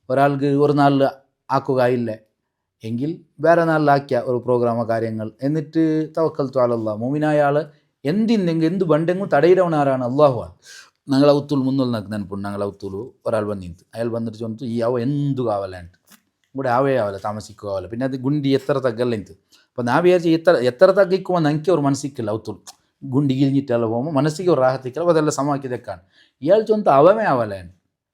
ഒരാൾക്ക് ഒരു നാളിൽ ആക്കുക ഇല്ല എങ്കിൽ വേറെ നാളിലാക്കിയ ഒരു പ്രോഗ്രാമോ കാര്യങ്ങൾ, എന്നിട്ട് തവക്കൽ ത്വാലല്ല, മൂമിനായ ആൾ എന്ത് ബണ്ടെങ്കിലും തടയിടവണ ആരാണ്? അള്ളാഹുവാണ്. ഞങ്ങൾ ഔത്തുൽ മുന്നോൽ నాకు ನೆನಪುಂಡು. ഞങ്ങൾ ഔത്തുಲು ഒരാൾ ಬಂದಿತ್ತು, അയാൾ ಬಂದಿട്ട് ചൊന്നിട്ട് ഈ അവ എന്തു കാവലാണ്ട് ഇവിടെ ആവേ ആവല്ല, താമസിക്കുവാവല്ല. പിന്നെ അത് ಗುಂಡಿ ಎತ್ತರ ತಗ್ಗಲ್ಲ ಇಂತು. അപ്പോൾ ഞാൻ വിചാരിച്ചു എത്ര തഗ്ഗിക്കുമ്പോൾ എനിക്ക് ಅವ್ರು മനസ്സിക്കില്ല. ಔത്തുಲು ಗುಂಡಿ ಇಳಿഞ്ഞിಟ್ಟೆಲ್ಲ പോകുമ്പോൾ മനസ്സിಗೆ ಅವ್ರು ರಾಹತಿಕ್ಕಲ್ಲ, ಅದೆಲ್ಲ ಸಮಾಕಿದಕ್ಕಾണ്. ഇയാൾ ചൊന്നിട്ട് അവമേ ആവലാണ്,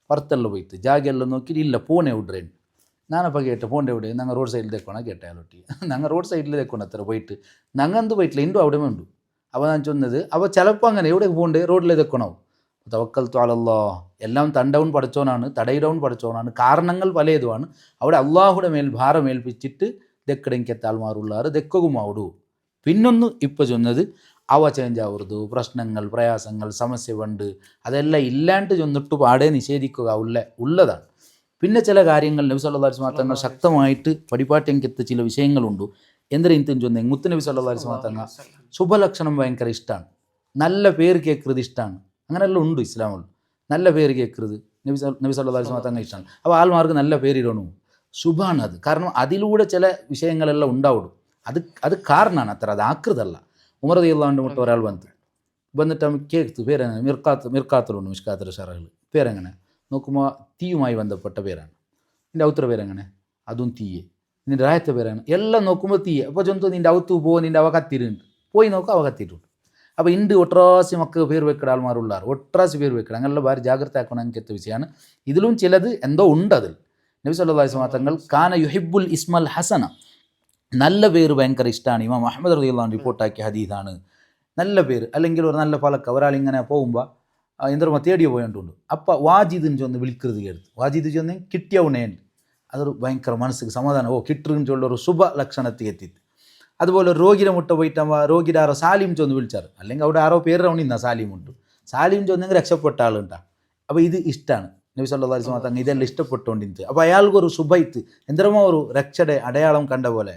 പുറത്തെല്ലാം പോയിട്ട് ജാಗೆಲ್ಲ നോക്കിയിട്ട് ಇಲ್ಲ ಫೋನೇ ಉಡ್ರೇನು. ഞാനപ്പോൾ കേട്ടെ ഫോണിൻ്റെ എവിടെ, ഞങ്ങൾ റോഡ് സൈഡിൽ തെക്കോണ കേട്ടെ അയാളൊട്ടി. ഞങ്ങൾ റോഡ് സൈഡിൽ തെക്കോണ അത്ര പോയിട്ട് ഞങ്ങന്ത് പോയിട്ടില്ല, ഇണ്ടും അവിടെ ഉണ്ട്. അപ്പോൾ ഞാൻ ചൊന്നത് അപ്പോൾ ചിലപ്പോൾ അങ്ങനെ എവിടെ പോകണ്ടേ റോഡിൽ തെക്കോണാവും. തവക്കൽതു അലല്ലാഹ്, എല്ലാം തണ്ടവും പഠിച്ചവനാണ്, തടയിടവും പഠിച്ചവനാണ്, കാരണങ്ങൾ പലതുമാണ്. അവിടെ അള്ളാഹുടെ മേൽ ഭാരം ഏൽപ്പിച്ചിട്ട് ദെക്കടെങ്കത്തെ ആൾമാറുള്ളാറ് ദെക്കകുമാവിടൂ. പിന്നൊന്ന് ഇപ്പോൾ ചൊന്നത് അവ ചേഞ്ച് ആവരുത്, പ്രശ്നങ്ങൾ പ്രയാസങ്ങൾ സമസ്യ ഉണ്ട് അതെല്ലാം ഇല്ലാണ്ട് ചൊന്നിട്ട് പാടെ നിഷേധിക്കുക ഉള്ളതാണ്. പിന്നെ ചില കാര്യങ്ങൾ നബി സല്ലല്ലാഹു അലൈഹി വസല്ലം തങ്ങൾ ശക്തമായിട്ട് പഠിപ്പാട്ടെങ്കത്തെ ചില വിഷയങ്ങളുണ്ട്. എന്തിനും ചൊന്നെ മുത്ത് നബി സല്ലല്ലാഹു അലൈഹി വസല്ലം തങ്ങൾ ശുഭലക്ഷണം ഭയങ്കര ഇഷ്ടമാണ്, നല്ല പേര് കേൾക്കുന്നത് ഇഷ്ടമാണ്. അങ്ങനെയെല്ലാം ഉണ്ട് ഇസ്ലാമിൽ. നല്ല പേര് കേൾക്കുന്നത് നബി സല്ലല്ലാഹു അലൈഹി വസല്ലം തങ്ങൾ ഇഷ്ടമാണ്. അപ്പോൾ ആൾമാർക്ക് നല്ല പേരിടണം, ശുഭമാണ് അത്. കാരണം അതിലൂടെ ചില വിഷയങ്ങളെല്ലാം ഉണ്ടാവിടും. അത് കാരണമാണ് അത്ര, അത് ആകൃതല്ല. ഉമർ റളിയല്ലാഹു അൻഹു മുട്ട് ഒരാൾ വന്നിട്ട് കേൾത്ത് പേരെങ്ങനെ മിർക്കാത്തിലുണ്ട്, മിഷ്കാത്തിലെ ഷറഹുകൾ പേരെങ്ങനെ നോക്കുമ്പോൾ തീയുമായി ബന്ധപ്പെട്ട പേരാണ്. നിൻ്റെ ഔത്ര പേരെങ്ങനെ, അതും തീയെ. നിൻ്റെ രായത്തെ പേരാണ്, എല്ലാം നോക്കുമ്പോൾ തീയെ. അപ്പോൾ ചൊന്തു നിൻ്റെ ഔത്ത് പോകുക, നിൻ്റെ അവ കത്തിരുണ്ട്, പോയി നോക്കുക അവ കത്തിയിട്ടുണ്ട്. അപ്പോൾ ഇണ്ട് ഒട്രാസി മക്കൾ പേര് വെക്കട ആൾമാരുള്ളാർ, ഒട്രാസി പേര് വെക്കണം. അങ്ങനെയുള്ള ഭാര്യ ജാഗ്രത ആക്കണം എനിക്കത്തെ വിഷയമാണ്. ഇതിലും ചിലത് എന്തോ ഉണ്ട് അതിൽ. നബി സല്ലല്ലാഹു അലൈഹി വസല്ലം തങ്ങൾ കാന യുഹിബ്ബുൽ ഇസ്മൽ ഹസന, നല്ല പേര് ഭയങ്കര ഇഷ്ടമാണ്. ഇമാം അഹ്മദ് റളിയല്ലാഹു അൻഹു റിപ്പോർട്ടാക്കിയ ഹദീസാണ്. നല്ല പേര് അല്ലെങ്കിൽ ഒരു നല്ല ഫലക്ക ഒരാളിങ്ങനെ പോകുമ്പോൾ എന്തൊരു തേടിയോ പോയിട്ടുണ്ട്. അപ്പോൾ വാജിദിന് ചൊന്ന് വിളിക്കരുത് കേൾത്ത്, വാജിദ് ചൊന്ന് കിട്ടിയ ഉണയുണ്ട്, അതൊരു ഭയങ്കര മനസ്സിക്ക് സമാധാനം. കിട്ടുന്ന ചൊല്ലൊരു ശുഭ ലക്ഷണത്തിൽ എത്തിയിട്ട്. അതുപോലെ രോഗിയുടെ മുട്ട പോയിട്ടാകുമ്പോൾ രോഗിയുടെ ആരോ സാലിം ചൊന്ന് വിളിച്ചാറ്, അല്ലെങ്കിൽ അവിടെ ആരോ പേര് ഉണ്ടിന്നാ സാലിമുണ്ട്, സാലിം ചൊന്നെങ്കിൽ രക്ഷപ്പെട്ട ആളുണ്ടാ. അപ്പോൾ ഇത് ഇഷ്ടമാണ് നബി സല്ലല്ലാഹു അലൈഹി വസല്ലം ഇതെല്ലാം ഇഷ്ടപ്പെട്ടുകൊണ്ടിരുന്നത്. അപ്പോൾ അയാൾക്കൊരു ശുഭയിത്ത് എന്തരമോ ഒരു രക്ഷയുടെ അടയാളം കണ്ട പോലെ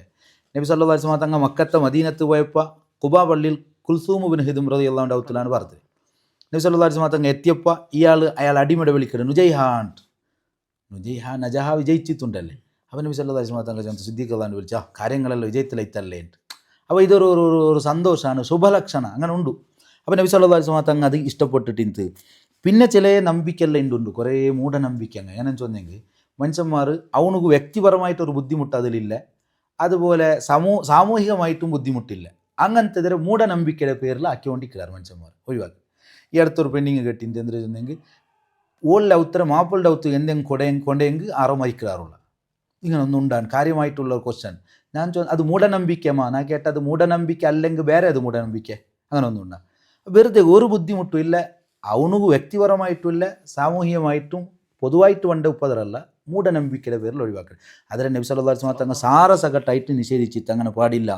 നബി സല്ലല്ലാഹു അലൈഹി വസല്ലം തങ്ങൾ മക്കത്തെ മദീനത്ത് പോയപ്പോൾ ഖുബാ പള്ളിയിൽ കുൽസൂം ഇബ്നു ഹിദം റളിയല്ലാഹു അൻഹുവിലാണ് പറഞ്ഞത്. നബി സല്ലല്ലാഹു അലൈഹി വസല്ലം തങ്ങൾ എത്തിയപ്പോൾ അയാൾ അടിമയുടെ വിളിക്കരുത്, നുജൈഹാൻ നജഹ വിജയിച്ചിട്ടുണ്ടല്ലേ. അപ്പോൾ നബി സല്ലല്ലാഹു അലൈഹി വസല്ലം തങ്ങൾ സിദ്ദീഖ് റളിയല്ലാഹു അൻഹു വിളിച്ചാൽ കാര്യങ്ങളെല്ലാം വിജയത്തിലെത്തല്ലേ. അപ്പോൾ ഇതൊരു ഒരു സന്തോഷമാണ്, ശുഭലക്ഷണം അങ്ങനെ ഉണ്ട്. അപ്പോൾ നബി സല്ലല്ലാഹു അലൈഹി വസല്ലം തങ്ങൾ അത് ഇഷ്ടപ്പെട്ടിട്ടുണ്ട്. പിന്നെ ചില നമ്പിക്കെല്ലാം ഉണ്ട്, കുറേ മൂഢനമ്പിക്ക. അങ്ങനെ ചൊന്നെങ്കിൽ മനുഷ്യന്മാർ അവനക്ക് വ്യക്തിപരമായിട്ടൊരു ബുദ്ധിമുട്ട് അതിലില്ല, അതുപോലെ സാമൂഹികമായിട്ടും ബുദ്ധിമുട്ടില്ല. അങ്ങനത്തെ ഇതര മൂഢനമ്പിക്കയുടെ പേരിൽ ആക്കിക്കൊണ്ടിരിക്കുകയാണ് മനുഷ്യന്മാർ. ഒഴിവാക്കി. ഈ അടുത്തൊരു പെണ്ണിങ് കെട്ടിൻ്റെ എന്തിനാ ചെന്നെങ്കിൽ ഓളിലെ ഉത്തരം മാപ്പിളുടെ ഉത്തരം എന്തെങ്കിലും കൊണ്ടെങ്കിൽ ആരോ മരിക്കാറുള്ള ഇങ്ങനൊന്നും ഉണ്ടാണ് കാര്യമായിട്ടുള്ള ഒരു ക്വസ്റ്റ്യൻ. ഞാൻ അത് മൂഢനമ്പിക്കമാ ഞാൻ കേട്ടത് മൂഢനമ്പിക്ക അല്ലെങ്കിൽ വേറെ അത് മൂഢനമ്പിക്ക അങ്ങനെ ഒന്നും ഉണ്ടാ. വെറുതെ ഒരു ബുദ്ധിമുട്ടും ഇല്ല, അവനു വ്യക്തിപരമായിട്ടും ഇല്ല, സാമൂഹികമായിട്ടും പൊതുവായിട്ട് വേണ്ട ഉപ്പതരല്ല, മൂഢനമ്പിക്കയുടെ പേരിൽ ഒഴിവാക്കണം. അതിലെ നബി സല്ലല്ലാഹു അലൈഹി വസല്ലം തങ്ങൾ സാരസകട്ടായിട്ട് നിഷേധിച്ചിട്ട് അങ്ങനെ പാടില്ല.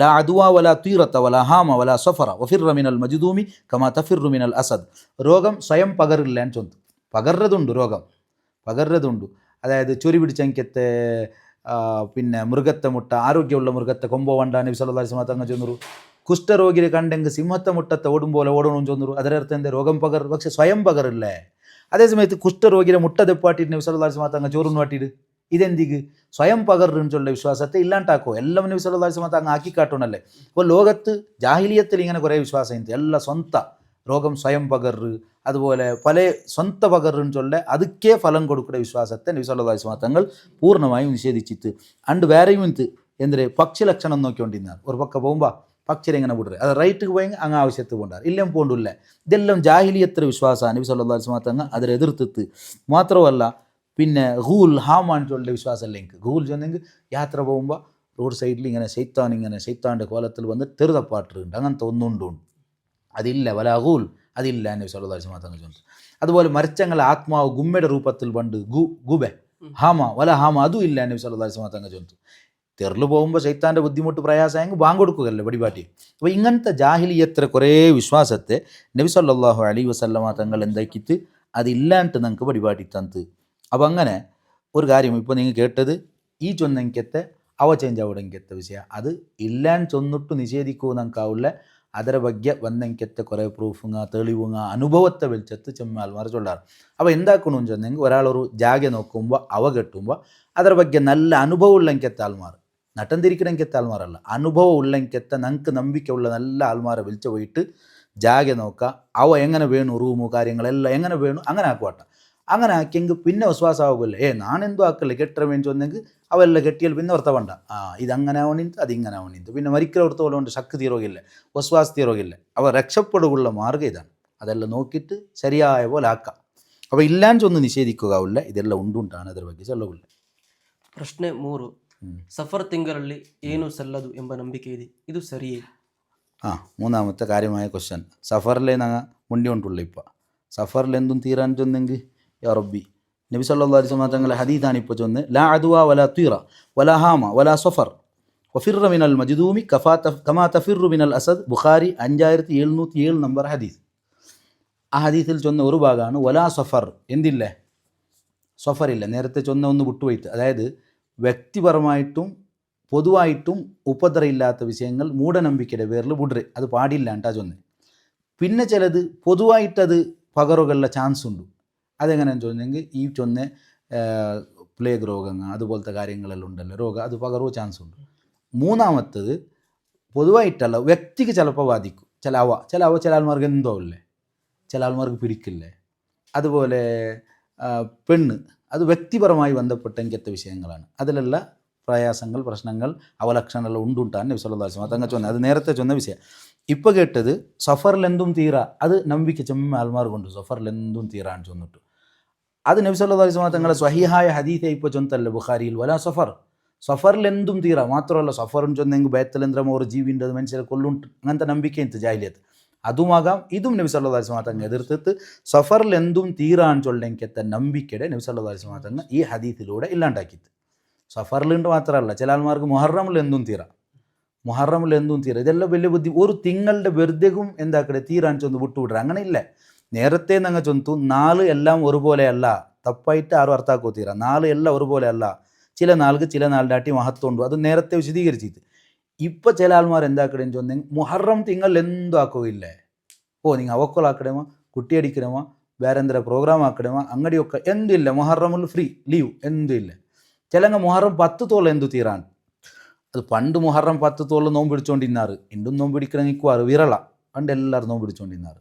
ലാ അദ്വാ വലാ തീറത്ത വലാ ഹാമ വലാ സഫറ വഫിറ മിനൽ മജ്ദൂമി കമാ തഫിറു മിനൽ അസദ്. രോഗം സ്വയം പകരില്ല എന്ന് ചൊന്തു. പകർന്നതുണ്ട്, രോഗം പകർന്നതുണ്ട്. അതായത് ചൊരി പിടിച്ചെങ്കത്തെ പിന്നെ മൃഗത്തെ മുട്ട, ആരോഗ്യമുള്ള മൃഗത്തെ കൊമ്പോ വണ്ട നബി സല്ലല്ലാഹു അലൈഹി വസല്ലം തങ്ങൾ ചൊന്നൂರು. കുഷ്ഠരോഗിയെ കണ്ടെങ്കിൽ സിംഹത്തെ മുട്ടത്തെ ഓടും പോലെ ഓടണമെന്ന് ചൊന്നൂರು. അതിനർത്ഥം എന്താ? രോഗം പകർ, പക്ഷെ സ്വയം പകരില്ലേ. അതേ സമയത്ത് കുഷ്ഠരോഗിയെ മുട്ട തെപ്പാട്ടിട്ട് നബി സല്ലല്ലാഹു അലൈഹി വസല്ലം തങ്ങൾ ചോറുന്നു വാട്ടിയിട്ട് ഇതെന്തിക്ക് സ്വയം പകർന്നുള്ള വിശ്വാസത്തെ ഇല്ലാണ്ടാക്കോ. എല്ലാം നബി സല്ലല്ലാഹു അലൈഹി വസല്ലം തങ്ങൾ ആക്കിക്കാട്ടണല്ലേ. അപ്പോൾ ലോകത്ത് ജാഹിലിയത്തിൽ ഇങ്ങനെ കുറേ വിശ്വാസം ഉണ്ട്. എല്ലാം സ്വന്ത രോഗം സ്വയം പകർറ്, അതുപോലെ പല സ്വന്ത പകർന്ന് ചൊല്ല ಅದಕ್ಕೆ ഫലം കൊടുക്കുന്ന വിശ്വാസത്തെ നബി സല്ലല്ലാഹു അലൈഹി വസല്ലം തങ്ങൾ പൂർണ്ണമായും നിഷേധിച്ചിട്ട് അണ്ട് വേറെയും എന്തിരെ പക്ഷി ലക്ഷണം നോക്കിക്കൊണ്ടിരുന്നാൽ ഒരു പക്ക പോകുമ്പോൾ പക്ഷിരെ എങ്ങനെ വിടുறது അത് റൈറ്റ് പോയെങ്കിൽ അങ്ങ് ആവശ്യത്ത് പോണ്ടാർ ഇല്ലേം പോണ്ടില്ല. ഇതെല്ലാം ജാഹിലിയത്ര വിശ്വാസമാണ്. നബി സല്ലല്ലാഹു അലൈഹി വസല്ലം തങ്ങൾ അതിനെ എതിർത്തിട്ട് മാത്രമല്ല പിന്നെ ഗൂൽ ഹാമാൻ ചൊല്ലിയ വിശ്വാസമല്ല എനിക്ക്. ഗൂൽ ചൊന്നെങ്കിൽ യാത്ര പോകുമ്പോൾ റോഡ് സൈഡിൽ ഇങ്ങനെ ശൈത്താൻ്റെ കോലത്തിൽ വന്ന് തെറുതപ്പാട്ടുണ്ട്, അങ്ങനത്തെ ഒന്നുണ്ട്. അതില്ല വലാഗൂൽ, അതില്ല നബി സല്ലല്ലാഹു അലൈഹി വസല്ലം തങ്ങൾ ചൊല്ലുന്നു. അതുപോലെ മരിച്ചങ്ങളെ ആത്മാവ് ഗുമ്മയുടെ രൂപത്തിൽ പണ്ട് ഗുബെ ഹാമ വല ഹാമ അതും ഇല്ല നബി സല്ലല്ലാഹു അലൈഹി വസല്ലം തങ്ങൾ ചൊല്ലുന്നു. തെറില് പോകുമ്പോൾ ശൈത്താൻ്റെ ബുദ്ധിമുട്ട് പ്രയാസമെങ്കിൽ ബാങ്ക് കൊടുക്കുകയല്ലേ വടിപാട്ടി. അപ്പോൾ ഇങ്ങനത്തെ ജാഹിലിയത്ര കുറേ വിശ്വാസത്തെ നബി സല്ലല്ലാഹു അലൈഹി വസല്ലം തങ്ങൾ എന്താക്കിയിട്ട് അതില്ലാണ്ട് നിങ്ങൾക്ക് വടിപാട്ടി തന്ന്. അപ്പം അങ്ങനെ ഒരു കാര്യം ഇപ്പോൾ നിങ്ങൾ കേട്ടത് ഈ ചൊന്നെങ്കത്തെ അവ ചേഞ്ച് ആവിടെങ്കത്തെ വിഷയ അത് ഇല്ലാണ്ട് ചൊന്നിട്ട് നിഷേധിക്കൂ നമുക്കാവില്ല. ಅದರ ಬಗ್ಗೆ ಒಂದಂಕೆತ್ತ കുറേ ಪ್ರೂಫುಂಗ തെളിവുങ്ങ അനുഭവത്തെ വെളിച്ചത്ത് ചെമ്മാൽമാർ ചൊല്ലാറ്. അപ്പോൾ എന്താക്കണമെന്ന് വെച്ചിട്ടുണ്ടെങ്കിൽ ഒരാളൊരു ജാഗ നോക്കുമ്പോൾ അവ കെട്ടുമ്പോൾ ಅದರ ಬಗ್ಗೆ നല്ല അനുഭവം ഉള്ളെങ്കത്തെ ആൾമാർ, നട്ടം തിരിക്കണമെങ്കത്തെ ആൾമാരല്ല, അനുഭവം ഉള്ളെങ്കത്തെ നമുക്ക് നമ്പിക്കയുള്ള നല്ല ആൾമാരെ വിളിച്ചു പോയിട്ട് ജാഗ നോക്കുക. അവ എങ്ങനെ വേണു റൂമു കാര്യങ്ങളെല്ലാം എങ്ങനെ വേണു അങ്ങനെ ആക്കുവാട്ട. അങ്ങനെ ആക്കിയെങ്കിൽ പിന്നെ വിശ്വാസം ആവുകയല്ലേ. നാനെന്തോ ആക്കല്ലേ കെട്ടറ വേണ്ടി വന്നെങ്കിൽ ಅವೆಲ್ಲ ಗಟ್ಟಿಯಲ್ಲಿ ಪಿನ್ನ ಹೊರ್ತ ಬಂಡ ಇದು ಹಂಗನೆ ಅವನಿಂತು ಅದು ಹಿಂಗನೆ ಅವನಿಂತು പിന്നെ മരിക്കൽ ಹೊರತೋಲುകൊണ്ട് ശക്തി തീരോಗಿಲ್ಲ, വിശ്വാസം തീരോಗಿಲ್ಲ. അവ രക്ഷപ്പെടുകയുള്ള മാർഗ്ഗം ഇതാണ്. അതെല്ലാം നോക്കിയിട്ട് ശരിയായ പോലെ ആക്കാം. അപ്പോൾ ഇല്ലാഞ്ചൊന്ന് നിഷേധിക്കുകയില്ല, ಇದೆಲ್ಲ ಉಂಟುಂಟಾണ് ಅದರ ಬಗ್ಗೆ ಚೊಲ್ಲವಿಲ್ಲ. ಪ್ರಶ್ನೆ 3, ಸಫರ್ ತಿಂಗಳಲ್ಲಿ ಏನು ಸಲ್ಲದು ಎಂಬ ನಂಬಿಕೆ ಇದೆ, ಇದು ಸರಿಯೇ? മൂന്നാമത്തെ കാര്യമായ ക്വസ്റ്റ്യൻ. സഫറിലെ ഞങ്ങൾ മുണ്ടി കൊണ്ടുള്ള ഇപ്പം സഫറിലെന്തും തീരാൻ ചൊന്നെങ്കിൽ യാ റബ്ബി നബി സല്ലല്ലാഹു അലൈഹി വസല്ലം തങ്ങളുടെ ഹദീസാണ് ഇപ്പോൾ ചൊന്ന് ലാ അദ്വാ വലാ തീറ വലാ ഹാമ വലാ സഫർ വഫിറ മിനൽ മജ്ദൂമി കമാ തഫിറു മിനൽ അസദ്. ബുഖാരി 5707 നമ്പർ ഹദീസ്. ആ ഹദീസിൽ ചൊന്ന ഒരു ഭാഗമാണ് വലാ സഫർ, എന്തില്ലേ സഫറില്ല. നേരത്തെ ചൊന്ന ഒന്ന് വിട്ടുപോയിട്ട്, അതായത് വ്യക്തിപരമായിട്ടും പൊതുവായിട്ടും ഉപദ്രവമില്ലാത്ത വിഷയങ്ങൾ മൂഢനമ്പിക്കയുടെ പേരിൽ വിടര്, അത് പാടില്ല കേട്ടാ ചൊന്ന്. പിന്നെ ചിലത് പൊതുവായിട്ടത് പകറുകളുടെ ചാൻസ് ഉണ്ട്. അതെങ്ങനെയാണെന്ന് ചോദിച്ചെങ്കിൽ ഈ ചൊന്ന പ്ലേഗ് രോഗങ്ങൾ അതുപോലത്തെ കാര്യങ്ങളെല്ലാം ഉണ്ടല്ലോ രോഗം, അത് പകരുക ചാൻസ് ഉണ്ട്. മൂന്നാമത്തത് പൊതുവായിട്ടല്ല, വ്യക്തിക്ക് ചിലപ്പോൾ ബാധിക്കും. ചില ആൾമാർക്ക് എന്തോ ഇല്ലേ, ചില ആൾമാർക്ക് പിടിക്കില്ലേ. അതുപോലെ പെണ്ണ്, അത് വ്യക്തിപരമായി ബന്ധപ്പെട്ട ഇങ്ങനത്തെ വിഷയങ്ങളാണ്. അതിലുള്ള പ്രയാസങ്ങൾ പ്രശ്നങ്ങൾ അവലക്ഷണമെല്ലാം ഉണ്ടുണ്ടാണ് നബി സല്ലല്ലാഹു അലൈഹി വസല്ലം തങ്ങൾ ചൊന്നത്. അത് നേരത്തെ ചൊന്ന വിഷയം. ഇപ്പോൾ കേട്ടത് സഫറിലെന്തും തീരാ, അത് നമ്പിക്ക ചെമ്മ ആൾമാർ കൊണ്ട് സഫറിലെന്തും തീരാൻ ചൊന്നിട്ടു. അത് നബി സല്ലല്ലാഹു അലൈഹി വസല്ലം തങ്ങളെ സ്വഹീഹായ ഹദീസെ ഇപ്പോൾ ചൊന്തല്ലേ ബുഖാരിയിൽ വലാ സഫർ, സഫറിലെന്തും തീരാ. മാത്രമല്ല സഫറും ചൊന്നെങ്കിൽ ബേത്തലെന്ദ്രമോ ഒരു ജീവിൻ്റെ അത് മനുഷ്യരെ കൊല്ലുണ്ട്, അങ്ങനത്തെ നമ്പിക്ക ഇತ್ತು ജാഹിലിയത്ത്. അതുമാകാം ഇതും നബി സല്ലല്ലാഹു അലൈഹി വസല്ലം തങ്ങൾ എതിർത്തിട്ട് സഫറിലെന്തും തീരാൻ ചൊല്ലെങ്കത്തെ നമ്പിക്കയുടെ നബി സല്ലല്ലാഹു അലൈഹി വസല്ലം തങ്ങൾ ഈ ഹദീസിലൂടെ ഇല്ലാണ്ടാക്കിയിട്ട്. സഫറിലുണ്ട് മാത്രമല്ല, ചില ആൾമാർക്ക് മുഹറമിലെന്തും തീരാം, മുഹറമിലെന്തും തീരാം. ഇതെല്ലാം വലിയ ബുദ്ധി. ഒരു തിങ്ങളുടെ വെറുതെയും എന്താക്കടെ തീരാൻ ചൊന്ന് വിട്ടുവിടുക, അങ്ങനെ ഇല്ല. നേരത്തെ ഞങ്ങൾ ചൊന്തു 4 എല്ലാം ഒരുപോലെയല്ല, തപ്പായിട്ട് ആരും അർത്ഥാക്കോ തീരാ. 4 എല്ലാം ഒരുപോലെയല്ല, ചില നാൾക്ക് ചില നാളിലാട്ടി മഹത്വം ഉണ്ട്, അത് നേരത്തെ വിശദീകരിച്ചിട്ട്. ഇപ്പം ചില ആൾമാർ എന്താക്കടേന്ന് ചൊന്നെങ്കിൽ മുഹറം തിങ്കൾ എന്തും ആക്കുകയില്ലേ. നിങ്ങൾ അവക്കൊലാക്കണമോ, കുട്ടിയടിക്കണമോ, വേറെ എന്തെങ്കിലും പ്രോഗ്രാം ആക്കണമോ, അങ്ങടിയൊക്കെ എന്തില്ല, മുഹറമിൽ ഫ്രീ ലീവ് എന്തും ഇല്ല. ചിലങ്ങ മുഹറം 10 തോളം എന്തു തീരാൻ. അത് പണ്ട് മുഹറം 10 തോളം നോമ്പ് പിടിച്ചുകൊണ്ടിരുന്നാറ്, ഇണ്ടും നോമ്പ് പിടിക്കണമെങ്കിൽ വിരള പണ്ട് എല്ലാവരും നോമ്പ് പിടിച്ചുകൊണ്ടിരുന്നാറ്.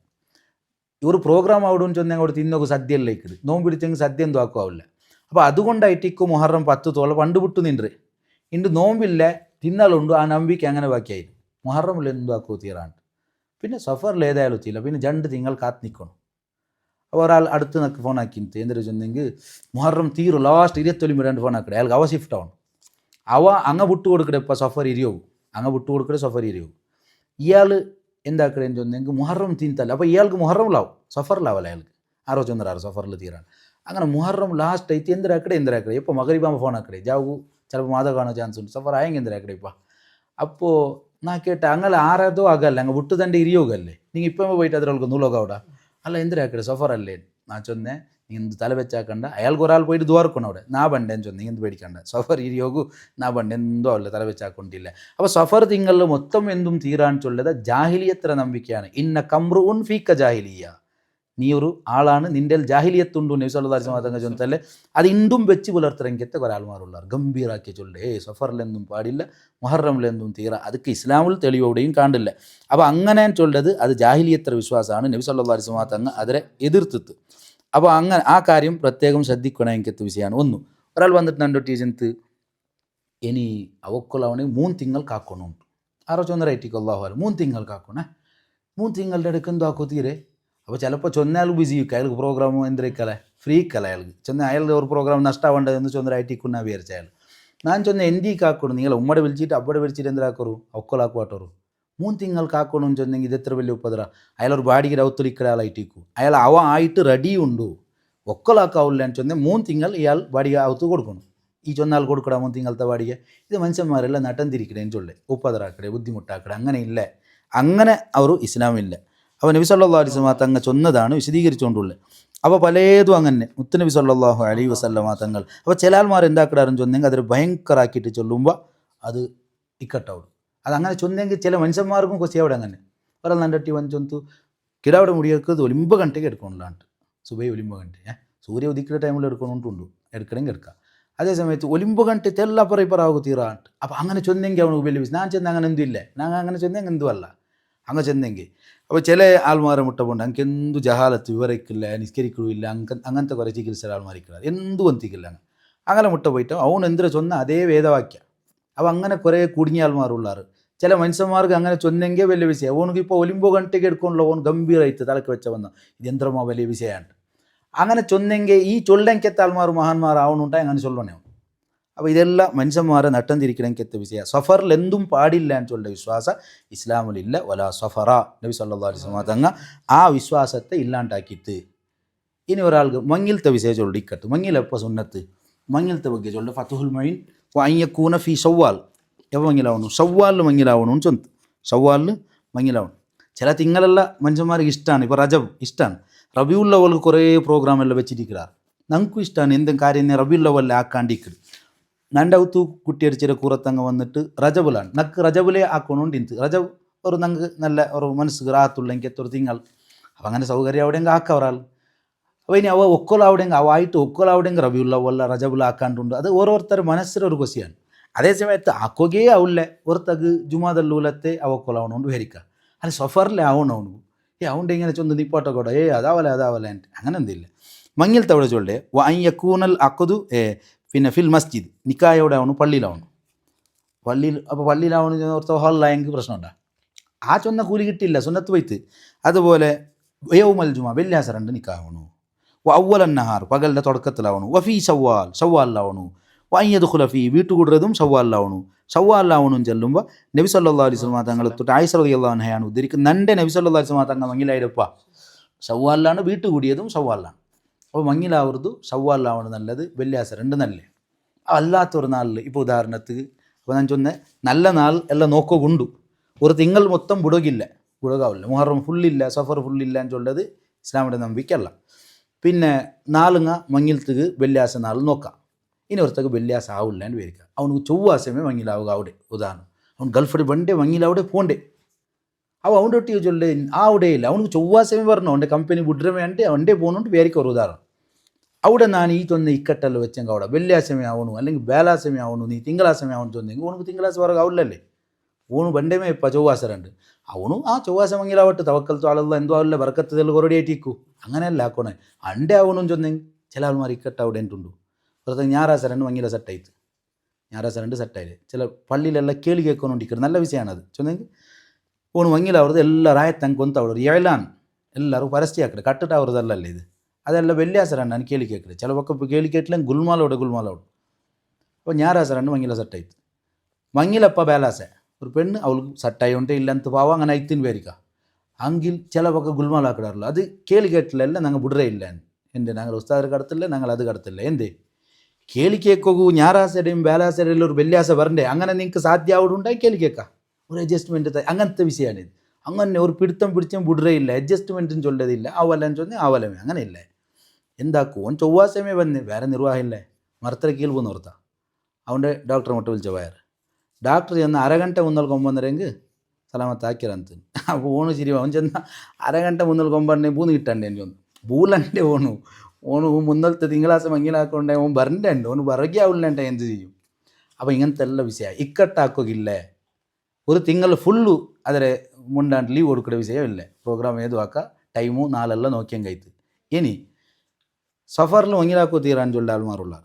ഇവർ പ്രോഗ്രാം ആവിടെന്ന് ചൊന്നെങ്കിൽ അവിടെ തിന്നൊക്കെ സദ്യയിലേക്ക് നോമ്പ് പിടിച്ചെങ്കിൽ സദ്യ എന്തും ആക്കുമാവില്ല. അപ്പോൾ അതുകൊണ്ടായിട്ടിക്കും മുഹറം 10 തോളം പണ്ട് വിട്ടു നിன்று ഇണ്ട് നോമ്പില്ല തിന്നാലുണ്ട്. ആ നമ്പിക്ക് അങ്ങനെ ബാക്കിയായി മുഹറമിൽ എന്തും ആക്കുമോ തീരാണ്ട്. പിന്നെ സഫറിൽ ഏതായാലും തീല, പിന്നെ 2 തിങ്കൾ കാത്ത് നിൽക്കണം. ഒരാൾ അടുത്ത് നിനക്ക് ഫോൺ ആക്കിയിട്ട് എന്തൊരു ചെന്നെങ്കിൽ മുഹറം തീരും ലാസ്റ്റ് 20 ഫോൺ ആക്കടെ അയാൾക്ക് അവ ഷിഫ്റ്റ് ആവണം അവ അങ്ങ് വിട്ടു കൊടുക്കടെ ഇപ്പോൾ സഫർ ഇരിയാവും അങ്ങ് വിട്ടു കൊടുക്കടെ സഫർ ഇരിയാവും ഇയാൾ എന്താക്കടേന്ന് ചെന്നെങ്കിൽ മുഹറം തീന്തല്ല അപ്പോൾ ഇയാൾക്ക് മുഹറമിലാവും സഫറിലാവല്ല അയാൾക്ക് ആരോ ചെന്നറാറ് സഫറിൽ തീരാണ് അങ്ങനെ മുഹറം ലാസ്റ്റ് ആയിട്ട് എന്തിനാക്കടെ ഇപ്പോൾ മകരിബാകുമ്പോൾ ഫോൺ ആക്കടെ ജാവു ചിലപ്പോൾ മാത കാണാൻ ചാൻസ് ഉണ്ട് സഫർ ആയെങ്കിൽ എന്തിനാക്കടെ ഇപ്പോൾ അപ്പോൾ ನಾ ಕೇಟ ಹಂಗಲ್ಲ ಆರದು ಆಗಲ್ಲ ಹಂಗೆ ಬಿಟ್ಟು ದಂಡೆ ಇರಿಯೋಗಲ್ಲೇ ನಿಂಗೆ ಇಪ್ಪಮ್ಮ പോയിട്ട് അതിരൾക്ക് നൂലോകൗട അല്ല എന്തിനാക്കടെ സഫറല്ലേ നാ ചൊന്നെ നീ എന്ത് തല വെച്ചാക്കണ്ട അയാൾക്ക് ഒരാൾ പോയിട്ട് ദ്വാർക്കണം അവിടെ നാ ബണ്ടേന്ന് ചൊന്നെ നീ എന്ത് പേടിക്കണ്ട സഫർ ഇരിയോഗു നാ ബണ്ട എന്തോ അല്ല തല വെച്ചാക്കൊണ്ടില്ല അപ്പോൾ സഫർ തിങ്ങളിൽ മൊത്തം എന്തും തീരാൻ ചൊല്ലത് ജാഹിലിയത്ര നമ്പിക്കയാണ് ഇന്ന കമ്രു ഉൻ ഫീക്ക ജാഹിലിയ നീ ഒരു ആളാണ് നിൻ്റെ ജാഹിലിയത്തുണ്ടു നബി സല്ലല്ലാഹു അലൈഹി വസല്ലം ചൊന്നല്ലേ അത് ഇണ്ടും വെച്ച് പുലർത്തരങ്കത്തെ ഒരാൾമാരുള്ളാർ ഗംഭീരാക്കി ചൊല്ലേ സഫറിലെന്തും പാടില്ല മുഹറമിലെന്തും തീറ അതൊക്കെ ഇസ്ലാമിൽ തെളിവോടെയും കാണില്ല അപ്പോൾ അങ്ങനെ ചൊല്ലത് അത് ജാഹിലിയത്ര വിശ്വാസമാണ് നബി സല്ലല്ലാഹു അലൈഹി വസല്ലം തങ്ങൾ അതിനെ എതിർത്തിട്ട് അപ്പോൾ അങ്ങനെ ആ കാര്യം പ്രത്യേകം ശ്രദ്ധിക്കണമെങ്കിൽ വിഷയമാണ് ഒന്ന് ഒരാൾ വന്നിട്ട് എൻ്റെ ടീച്ചൻത്ത് ഇനി അവക്കൊള്ളവണെങ്കിൽ 3 തിങ്കൾ കാക്കണമുണ്ട് ആരോ ചൊന്ന റൈറ്റിക്ക് അല്ലാഹു അലൈഹി 3 തിങ്കൾ കാക്കണേ 3 തിങ്കളുടെ ഇടയ്ക്ക് എന്തോ ആക്കോ തീരെ അപ്പോൾ ചിലപ്പോൾ ചൊന്നയാൾ ബിസി ഇരിക്കും അയാൾക്ക് പ്രോഗ്രാം എന്തിരിക്കല ഫ്രീ ഇക്കല അയാൾക്ക് ചെന്ന അയാളുടെ ഒരു പ്രോഗ്രാം നഷ്ടമാവേണ്ടതെന്ന് ചൊന്നരായിട്ടിക്കുന്ന വിചാരിച്ച അയാൾ ഞാൻ ചൊന്ന എന്തിക്ക് ആക്കണം നിങ്ങൾ ഉമ്മടെ വിളിച്ചിട്ട് അബ്ബടെ വിളിച്ചിട്ട് എന്തിനാക്കറു ഒക്കൊലാക്കുവാട്ടോറു 3 തിങ്കൾ കാക്കണമെന്ന് ചൊന്നെങ്കിൽ ഇത് എത്ര വലിയ ഉപ്പതറ അയാളൊരു ബാഡിക്ക് ഔത്തുലിക്കല ആളായിട്ടിരിക്കും അയാൾ അവ ആയിട്ട് റെഡി ഉണ്ടു ഒക്കൊലാക്കാവില്ല എന്ന് ചൊന്നെ 3 തിങ്കൾ ഇയാൾ ബാഡിക ഔത്ത് കൊടുക്കണം ഈ ചൊന്നാൽ കൊടുക്കടാ 3 തിങ്കളത്തെ ബാഡിക ഇത് മനുഷ്യന്മാരെല്ലാം നട്ടം തിരിക്കണേന്ന് ചൊല്ലേ ഉപ്പതറാക്കടെ ബുദ്ധിമുട്ടാക്കടെ അങ്ങനെ ഇല്ല അങ്ങനെ അവർ ഇസ്ലാമില്ല അപ്പോൾ നബി സല്ലല്ലാഹു അലൈഹി വസല്ലം തങ്ങൾ ചൊന്നതാണ് വിശദീകരിച്ചുകൊണ്ടുള്ളത് അപ്പോൾ പലതും അങ്ങനെ മുത്തുനബി സല്ലല്ലാഹു അലൈഹി വസല്ലം തങ്ങൾ അപ്പോൾ ചില ആൾമാർ എന്താക്കിടാറും ചൊന്നെങ്കിൽ അതൊരു ഭയങ്കരമാക്കിയിട്ട് ചൊല്ലുമ്പോൾ അത് ഇക്കട്ടാവും അതങ്ങനെ ചൊന്നെങ്കിൽ ചില മനുഷ്യന്മാർക്കും കൊച്ചി അവിടെ അങ്ങനെ ഒരാൾ നണ്ടട്ടി വന്ന് ചൊന്തു കിടാവിടെ മുടിയൊക്കെ ഒലിമ്പ ഗಂಟೆಗೆ എടുക്കണുള്ളാണ്ട് സുബൈ ഒലിമ്പ ഗಂಟೆ സൂര്യ ഉദിക്കുന്ന ടൈമിൽ എടുക്കണുണ്ടുണ്ട് എടുക്കണമെങ്കിൽ എടുക്കാം അതേ സമയത്ത് ഒലിമ്പ ഗಂಟೆ തെല്ല പറയിപ്പറാവും തീറാണ്ട് അപ്പോൾ അങ്ങനെ ചൊന്നെങ്കിൽ അവന് വലിയ ഞാൻ ചെന്ന് അങ്ങനെ എന്തും ഇല്ല ഞാൻ അങ്ങനെ ചൊന്നെങ്കിൽ എന്തും അല്ല അങ്ങ് ചെന്നെങ്കിൽ അപ്പോൾ ചില ആൾമാരെ മുട്ടപ്പുണ്ട് എനിക്ക് എന്തു ജഹാലത്ത് വിവരിക്കില്ല നിസ്കരിക്കില്ല അങ്ങനത്തെ കുറേ ചികിത്സ ആൾമാരിക്കില്ല എന്തും എന്തിക്കില്ല അങ്ങനെ മുട്ട പോയിട്ട് അവൻ എന്തിനാ ചൊന്ന അതേ വേദവാക്യ അപ്പോൾ അങ്ങനെ കുറേ കുടുങ്ങിയ ആൾമാരുള്ളാറ് ചില മനുഷ്യന്മാർക്ക് അങ്ങനെ ചൊന്നെങ്കിൽ വലിയ വിഷയം അവനക്ക് ഇപ്പോൾ ഒലിമ്പോ ഗಂಟೆಗೆ എടുക്കണല്ലോ അവൻ ഗംഭീരമായിട്ട് തലക്ക് വെച്ച വന്ന ഇതെന്തരമോ വലിയ വിഷയമാണ് അങ്ങനെ ചൊന്നെങ്കിൽ ഈ ചൊല്ലെങ്കത്തെ ആൾമാർ മഹാന്മാർ ആവണുണ്ടായി അങ്ങനെ ചൊല്ലണേ അപ്പോൾ ഇതെല്ലാം മനുഷ്യന്മാരെ നട്ടം തിരിക്കണമെങ്കിൽ വിഷയ സഫറിൽ എന്തും പാടില്ല എന്ന് ചൊല്ലുന്ന വിശ്വാസം ഇസ്ലാമിലില്ല വലാ സഫറ നബി സല്ലല്ലാഹു അലൈഹി വസല്ലം തങ്ങൾ ആ വിശ്വാസത്തെ ഇല്ലാണ്ടാക്കിയിട്ട് ഇനി ഒരാൾക്ക് മങ്ങിലത്തെ വിഷയം ചൊല്ലി ഇക്കട്ട് മങ്ങിലെപ്പോൾ സുന്നത്ത് മങ്ങിലത്തെ ಬಗ್ಗೆ ചൊല്ലു ഫതുഹുൽ മൊയ്ൻ വഅയ്യകൂന ഫി ഷവ്വാൽ എപ്പോൾ മങ്ങിലാവണം ഷവ്വാലിൽ മങ്ങിലാവണം ചൊന്ത് ഷവ്വാലിൽ മങ്ങിലാവണം ചില തിങ്ങളെല്ലാം മനുഷ്യന്മാർക്ക് ഇഷ്ടമാണ് ഇപ്പോൾ റജബ് ഇഷ്ടമാണ് റബിയുൽ അവ്വൽ കുറേ പ്രോഗ്രാം എല്ലാം വെച്ചിരിക്കാറ് നമുക്കും ഇഷ്ടമാണ് എന്തും കാര്യം റബിയുൽ അവ്വൽ ആക്കാണ്ടിരിക്കും നൻ്റെ ഔത്തു കുട്ടിയടിച്ചിട്ട് കൂറത്തങ്ങ് വന്നിട്ട് റജബിലാണ് നക്ക് റജബിലേ ആക്കണോണ്ട് ഇന്ന് റജബ് ഒരു നങ്ക് നല്ല ഒരു മനസ്സ് റാത്തുള്ളെങ്കിൽ എത്ര തിങ്കൾ അപ്പം അങ്ങനെ സൗകര്യം അവിടെയെങ്കിൽ ആക്കാം ഒരാൾ അപ്പോൾ ഇനി അവ ഒക്കൊലാവിടെങ്കിൽ അവ ആയിട്ട് ഒക്കൊലാവിടെങ്കിൽ റബിയുള്ള വല്ല റജബിലാക്കാണ്ടുണ്ട് അത് ഓരോരുത്തർ മനസ്സിലൊരു കൊസിയാണ് അതേ സമയത്ത് ആക്കുകേ ആവില്ല ഓർത്തക്ക് ജുമാദല്ലൂലത്തെ അവക്കൊലാവണോണ്ട് വരിക്കുക അത് സഫറിലെ ആവണവണു അവൻ്റെ ഇങ്ങനെ ചൊന്ന് നിപ്പാട്ടോ കൂടെ അതാവല അങ്ങനെ എന്തില്ല മങ്ങിലത്തെ അവിടെ ചൊല്ലേ വഅയ്യകൂനൽ അഖദു പിന്നെ ഫിൽ മസ്ജിദ് നിക്കായോടെ ആവണം പള്ളിയിലാവണം പള്ളിയിൽ അപ്പോൾ പള്ളിയിലാവണം ഓർത്ത ഹാളിലായെങ്കിൽ പ്രശ്നമുണ്ടാ ആ ചൊന്ന കൂലി കിട്ടിയില്ല സുന്നത്ത് വൈത്ത് അതുപോലെ യൗമൽ ജുമാ വെള്ളിയാസരണ്ട് നിക്കാവണു അവ്വലൻ നഹാർ പകലിൻ്റെ തുടക്കത്തിലാവണു വഫീ ഷവ്വാലിലാവണു വഅയ്യദ്ഖുല ഫീ വീട്ടുകൂടുന്നതും ഷവ്വാലിലാവണു ഷവ്വാലിലാവണം ചെല്ലുമ്പോൾ നബി സല്ലല്ലാഹു അലൈഹി വസല്ലം തങ്ങൾ തൊട്ട് ആയിഷ റളിയല്ലാഹു അൻഹയാണ് ഉദ്ധരിക്കുന്നത് നൻ്റെ നബി സല്ലല്ലാഹു അലൈഹി വസല്ലം തങ്ങൾ മങ്ങിലായിരപ്പ ഷവ്വാലിലാണ് വീട്ടു കൂടിയതും ഷവ്വാലിലാണ് അപ്പോൾ മങ്ങിലാവരുത് ഷവ്വാലിലാവണം നല്ലത് വെള്ളിയാഴ്ച 2 നല്ല അല്ലാത്തൊരു നാളിൽ ഇപ്പോൾ ഉദാഹരണത്തിന് അപ്പോൾ ഞാൻ ചൊന്നെ നല്ല നാൾ എല്ലാം നോക്കുകൊണ്ടു ഒരു തിങ്കൾ മൊത്തം ബുടകാവില്ല മുഹറം ഫുള്ളില്ല സഫർ ഫുള്ളില്ല എന്ന് ചൊല്ലത് ഇസ്ലാമിൻ്റെ നമ്പിക്കല്ല പിന്നെ നാളുങ്ങ മങ്ങിലത്തേക്ക് വെള്ളിയാഴ്ച നാൾ നോക്കാം ഇനി ഒരുത്തേക്ക് വെള്ളിയാഴ്ച ആവില്ല എന്ന് വിചാരിക്കുക അവനക്ക് ചൊവ്വാഴ്ചമേ മങ്ങിലാവുക അവിടെ ഉദാഹരണം അവൻ ഗൾഫിൽ വണ്ടേ മങ്ങിലവിടെ പോണ്ടേ അവൻ അവൻ്റെ ഒട്ടി ചൊല്ലേ അവിടെ ഇല്ല അവനക്ക് ചൊവ്വാഴ്ചമേ പറഞ്ഞു അവൻ്റെ കമ്പനി വിടരമേ അവൻ്റെ പോകുന്നുണ്ട് വിചാരിക്കുക ഒരു ഉദാഹരണം അവിടെ ഞാൻ ഈ ചൊന്ന ഇക്കട്ടെല്ലാം വെച്ചെങ്കിൽ അവിടെ വെള്ളിയാഴ്ചമേ ആവണു അല്ലെങ്കിൽ വേലാഴ്ചമേ ആവണു നീ തിങ്കളാഴ്ചമേ ആവണം ചൊന്നെങ്കിൽ ഓനക്ക് തിങ്കളാഴ്ച പറക ആവില്ലല്ലേ ഓണ് വണ്ടേമേ ഇപ്പം ചൊവ്വാഴ്ച അവനും ആ ചൊവ്വാഴ്ച മങ്ങിലാവട്ടെ തവക്കൽ തോളല്ല എന്തോ ആവില്ല ബർക്കത്തിൽ കുറേ ആയിട്ടിരിക്കൂ അങ്ങനെയല്ല ആക്കണേ അണ്ടേ ആവണം ചൊന്നെങ്കിൽ ചില ആൾമാർ ഇക്കട്ട അവിടെ ഉണ്ട് പുറത്തേക്ക് ഞായറാഴ്ച 2 മങ്ങില സെറ്റായിട്ട് ഞായറാഴ്ച 2 സെറ്റായില്ലേ ചില പള്ളിയിലെല്ലാം കേളി കേൾക്കൊണ്ടിരിക്കുന്നത് നല്ല വിഷയമാണത് ചൊന്നെങ്കിൽ ഓണ് മങ്ങിലാവരുത് എല്ലാവരും ആയത്തಂಗೆ ಕೊಂತ ಅವರು ಏಳಾನ್ ಎಲ್ಲರೂ ಪರಸ್ತಿ ಹಾಕಡೆ ಕಟ್ಟಟ ಅವ್ರದ್ದಲ್ಲಲ್ಲ ಇದು ಅದೆಲ್ಲ ಬೆಳ್ಳಿಯಾಸರಣ್ಣ ನಾನು ಕೇಳಿ ಕೇಳ್ಕಡೆ ಚಲ ಪಕ್ಕ ಕೇಳಿ ಕೇಟ್ಲೆ ಗುಲ್ಮಾಲೋಡು അപ്പോൾ ഞായറാഴ്ച മങ്ങില സെറ്റായിട്ട് മങ്ങിലപ്പ ബേലാസെ ഒരു പെണ്ണ് അവൾക്ക് സെറ്റായി ഉണ്ട് ഇല്ലെന്ന് പാവം അങ്ങനെ അയത്തിന് പേരിക്ക അങ്കിൽ ചില പക്ക ഗുൽമാലാക്കിടാറില്ല അത് കേളി കേട്ടില്ല ഞങ്ങൾ വിടറേ ഇല്ല എൻ്റെ ഞങ്ങൾ ഉസ്താദർ കടത്തില്ല ഞങ്ങൾ അത് കടത്തില്ല എന്തേ കേളി കേക്കോകൂ ഞായറാഴ്ചയുടെയും ബേലാസയുടെയും ഒരു വെള്ളിയാഴ്ച വരണ്ടേ അങ്ങനെ നിങ്ങൾക്ക് സാധ്യമാവുണ്ടായി കേളി കേൾക്കാം ഒരു അഡ്ജസ്റ്റ്മെൻറ്റ് അങ്ങനത്തെ വിഷയമാണിത് അങ്ങനെ ഒരു പിടുത്തം പിടിച്ചും വിടറേ ഇല്ല അഡ്ജസ്റ്റ്മെൻറ്റും ചൊല്ലതില്ല ആവലെന്ന് ചൊന്നി ആവലമേ അങ്ങനെ ഇല്ല എന്താക്കൂ ഓൻ ചൊവ്വാസമേ വന്ന് വേറെ നിർവാഹമില്ലേ മരത്തര കീഴ് പോന്ന് ഓർത്താ അവൻ്റെ ഡോക്ടറെ മുട്ട വിളിച്ച വയർ ഡോക്ടർ ചെന്ന് അരഗಂಟೆ മുന്നൽ കൊമ്പന്നരെങ്കിൽ സലാമത്ത് ആക്കിയರಂತ അപ്പോൾ ഓണ് ശരി അവൻ ചെന്ന അരഗಂಟೆ മുന്നൽ കൊമ്പന്നെ പൂന്ന് കിട്ടണ്ടേ എനിക്ക് ഒന്ന് പൂലണ്ടേ ഓണ് മുന്നലത്തെ തിങ്കളാഴ്ച മങ്ങിലാക്കൊണ്ടേ ഓൻ വരണ്ടേ ഓന് വറകിയാവില്ലണ്ട എന്ത് ചെയ്യും അപ്പോൾ ഇങ്ങനത്തെ ಎಲ್ಲ ವಿಷಯ ഇക്കട്ടാക്കില്ലേ ഒരു തിങ്കൾ ഫുള്ളു ಅದರ ಮುಂಡಾಂಟ್ ಲೀವ್ കൊടുക്കുന്ന വിഷയമില്ല പ്രോഗ്രാം ഏതു ആക്കുക ടൈമു നാളെല്ലാം നോക്കിയാൽ കഴിത്ത് ഇനി സഫറിൽ മങ്ങിലാക്കോ തീരാൻ ചൊല്ല ആൾമാറുള്ള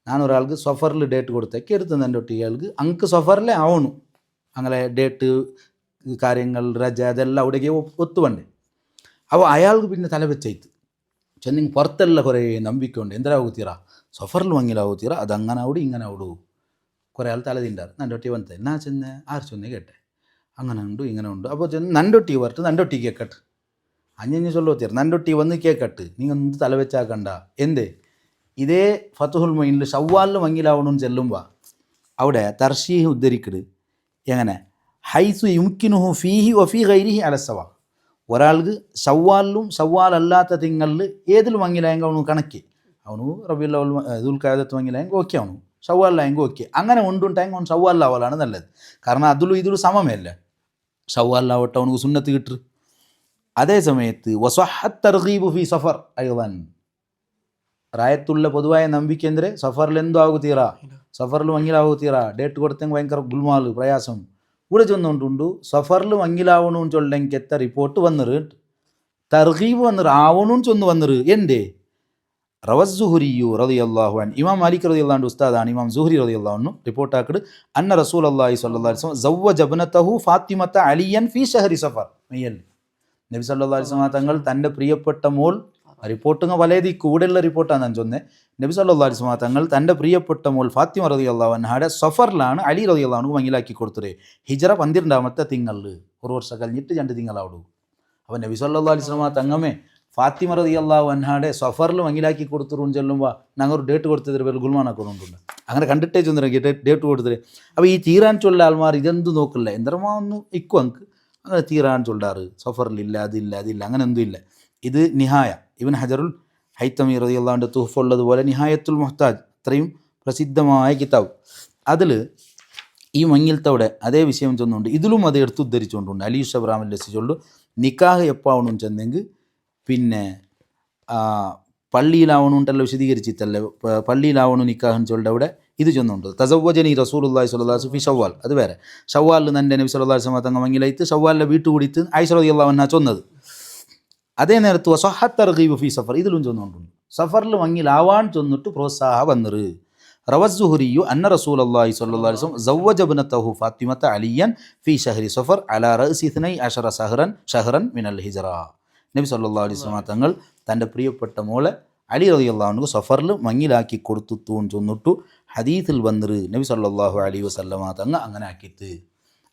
ഞാനൊരാൾക്ക് സഫറിൽ ഡേറ്റ് കൊടുത്തേക്ക് എടുത്തുന്ന എൻ്റെ ഒട്ടികൾക്ക് അങ്ക് സഫറിലെ ആവണു അങ്ങനെ ഡേറ്റ് കാര്യങ്ങൾ രജ അതെല്ലാം അവിടേക്ക് ഒത്തുവണ്ടേ അപ്പോൾ അയാൾക്ക് പിന്നെ തല വെച്ചയത്ത് ചെന്നിങ് പുറത്തെല്ലാം കുറേ ನಂಬಿಕೆ എന്തിനാകുത്തീറ സഫറിൽ മങ്ങിലാകുത്തീറ അതങ്ങനെ അവിടെ ഇങ്ങനെ അവിടെ കുറേ ആൾ തല തിണ്ടാറ് എൻ്റെ ഒട്ടി വന്നേ എന്നാ ചെന്ന് ആര് ചെന്നേ കേട്ടെ അങ്ങനെ ഉണ്ട് ഇങ്ങനെ ഉണ്ട് അപ്പോൾ ചെന്ന് നണ്ടൊട്ടി വരട്ട് നണ്ടൊട്ടി കേക്കട്ട് അഞ്ഞഞ്ഞ് ചൊല്ലോത്തീർ നണ്ടൊട്ടി വന്ന് കേക്കട്ട് നിങ്ങൾ എന്ത് തല വെച്ചാക്കണ്ട എന്തേ ഇതേ ഫത്തുഹുൽ മൊയിനിൽ ഷവ്വാലിൽ മങ്ങിലാവണമെന്ന് ചെല്ലുമ്പോൾ അവിടെ തർഷീഹ് ഉദ്ധരിക്കട് എങ്ങനെ ഹൈസു യുംകിനുഹു ഫീഹി വഫീ ഗൈരിഹി അലസവ ഒരാൾക്ക് ഷവ്വാലിലും ഷവ്വാലല്ലാത്ത തിങ്ങളിൽ ഏതിൽ മങ്ങിലായെങ്കിൽ അവನು കണക്ക് അവನು റബീഉൽ അവൽ ദുൽഖഅദത്ത് മങ്ങിലായെങ്കിൽ ഓക്കെ അവನು ഷവ്വാലിലായെങ്കിൽ ഓക്കെ അങ്ങനെ ഉണ്ടുണ്ടായെങ്കിൽ അവൻ ഷവ്വാലിലാവലാണ് നല്ലത് കാരണം അതിലും ഇതിലും സമമല്ല ഷവ്വാലിലാവട്ടെ അവനക്ക് സുന്നത്ത് കിട്ടും അതേ സമയത്ത് വസഹത്ത് തർഗീബു ഫി സഫർ അയ്ളൻ ರಾಯತ್ತುಳ್ಳ പൊതുവായ ನಂಬಿಕೆ ಅಂದರೆ ಸಫರ್ಲಿ ಎಂದೂ ಆಗುತ್ತೀರಾ ಸಫರ್ಲು ಮಂಗಿಲಾಗುತ್ತೀರಾ ಡೇಟ್ ಕೊಡ್ತಂಗೆ ಭಯಂಕರ ಗುಲ್ಮಾಲು ಪ್ರಯಾസം ഇവിടെ ചെന്നുകൊണ്ടുണ്ട് സഫറിൽ മങ്ങിലാവണമെന്ന് ചൊല്ലെങ്കെത്ത റിപ്പോർട്ട് വന്നിറ് തർഗീബ് വന്നിറ് ആവണമെന്ന് ചൊന്ന് വന്നിറ് എന്തേ റവസ്സുഹുരിയു റളിയല്ലാഹു അൻഹു ഇമാം മാലിക് റളിയല്ലാഹു അൻഹു ഉസ്താദാണ് ഇമാം സുഹരി റളിയല്ലാഹു അൻഹു റിപ്പോർട്ട് ആക്കിട് അന്ന റസൂലുള്ളാഹി സ്വല്ലല്ലാഹു അലൈഹി വസല്ലം സവ്വജ ഇബ്നതഹു ഫാത്തിമത അലിയൻ ഫീ ഷഹരി സഫർ മെയ്യൽ നബി സല്ലല്ലാഹു അലൈഹി വസല്ലം തങ്ങൾ തൻ്റെ പ്രിയപ്പെട്ട മോൾ റിപ്പോർട്ടുങ്ങൾ വലയതി കൂടെയുള്ള റിപ്പോർട്ടാണ് ഞാൻ ചൊന്നത് നബി സല്ലല്ലാഹു അലൈഹി വസല്ലം തങ്ങൾ തൻ്റെ പ്രിയപ്പെട്ട മോൾ ഫാത്തിമ റളിയല്ലാഹു അൻഹയുടെ സഫറിലാണ് അലി റളിയല്ലാഹു അൻഹു മങ്ങിലാക്കി കൊടുത്തത് ഹിജ്റ 12ാമത്തെ തിങ്കളിൽ ഒരു വർഷം കഴിഞ്ഞിട്ട് 2 തിങ്കളാവിടൂ അപ്പോൾ നബി സല്ലല്ലാഹു അലൈഹി വസല്ലം തങ്ങമേ ഫാത്തിമ റളിയല്ലാഹു അൻഹയുടെ സഫറിൽ മങ്ങിലാക്കി കൊടുത്തുറും ചെല്ലുമ്പോൾ ഞങ്ങൾ ഒരു ഡേറ്റ് കൊടുത്തതിന് പേര് ഗുൽമാനാക്കുന്നുണ്ട് അങ്ങനെ കണ്ടിട്ടേ ചൊന്നിറങ്ങി ഡേറ്റ് കൊടുത്തത് അപ്പോൾ ഈ തീരാൻ ചൊല്ല ആൾമാർ ഇതെന്ത് നോക്കില്ല എന്തരമാ ഒന്ന് ഇക്കും അങ്ക് അങ്ങനെ തീരാൻ ചൊല്ലാറ് സഫറിലില്ല അതില്ല അങ്ങനെ ഒന്നും ഇല്ല ഇത് നിഹായ ഇബ്നു ഹജറുൽ ഹൈത്തമി റളിയല്ലാഹു അൻഹു തുഹ്ഫ ഉള്ളതുപോലെ നിഹായത്തുൽ മുഹ്താജ് അത്രയും പ്രസിദ്ധമായ കിതാബ് അതിൽ ഈ മങ്ങിലത്തവിടെ അതേ വിഷയം ചെന്നുകൊണ്ട് ഇതിലും അത് എടുത്ത് ഉദ്ധരിച്ചുകൊണ്ടുണ്ട് അലി ഷബ്രാമിൽ ലസിച്ചുകൊണ്ട് നിക്കാഹ് എപ്പാവണം ചെന്നെങ്കിൽ പിന്നെ പള്ളിയിലാവണുണ്ടല്ലോ വിശദീകരിച്ചിട്ടല്ലേ പള്ളിയിലാവണു നിക്കാഹെന്ന് ചൊല്ലുടെ അവിടെ ഇത് ചെന്നുണ്ട് തസവ്വജനി റസൂലുള്ളാഹി സ്വല്ലല്ലാഹു അലൈഹി വസല്ലം ഫി ഷവ്വാൽ അത് വേറെ ഷവ്വാലിൽ എൻ്റെ നബി സല്ലല്ലാഹു അലൈഹി വസല്ലം തങ്ങൾ മങ്ങിലായിട്ട് ഷവ്വാലിലെ വീട്ടു കൂടിയിട്ട് ആയിഷ റളിയല്ലാഹു അൻഹ ചൊന്നത് അതേ നേരത്ത് വസഹത്ത് തർഗീബ് ഫി സഫർ ഇതിലും ചൊന്നുകൊണ്ടുണ്ട് സഫറിൽ മങ്ങിലാവാൻ ചൊന്നിട്ട് പ്രോത്സാഹ വന്നിറ് റവസ്സുഹുരിയു അന്ന റസൂലുള്ളാഹി സ്വല്ലല്ലാഹു അലൈഹി വസല്ലം സവ്വജ ഇബ്നതഹു ഫാത്തിമത അലിയൻ ഫി ഷഹരി സഫർ അലാ റഅസി 12 ഷഹറൻ മിനൽ ഹിജ്റ നബി സല്ലല്ലാഹു അലൈഹി വസല്ലം തങ്ങൾ തൻ്റെ പ്രിയപ്പെട്ട മോളെ അലി റളിയല്ലാഹു അൻഹു സഫറിൽ മങ്ങിലാക്കി കൊടുത്തു ചൊന്നിട്ടു ഹദീസിൽ വന്നിറ് നബി സല്ലല്ലാഹു അലൈഹി വസല്ലം തങ്ങൾ അങ്ങനെ ആക്കിയിട്ട്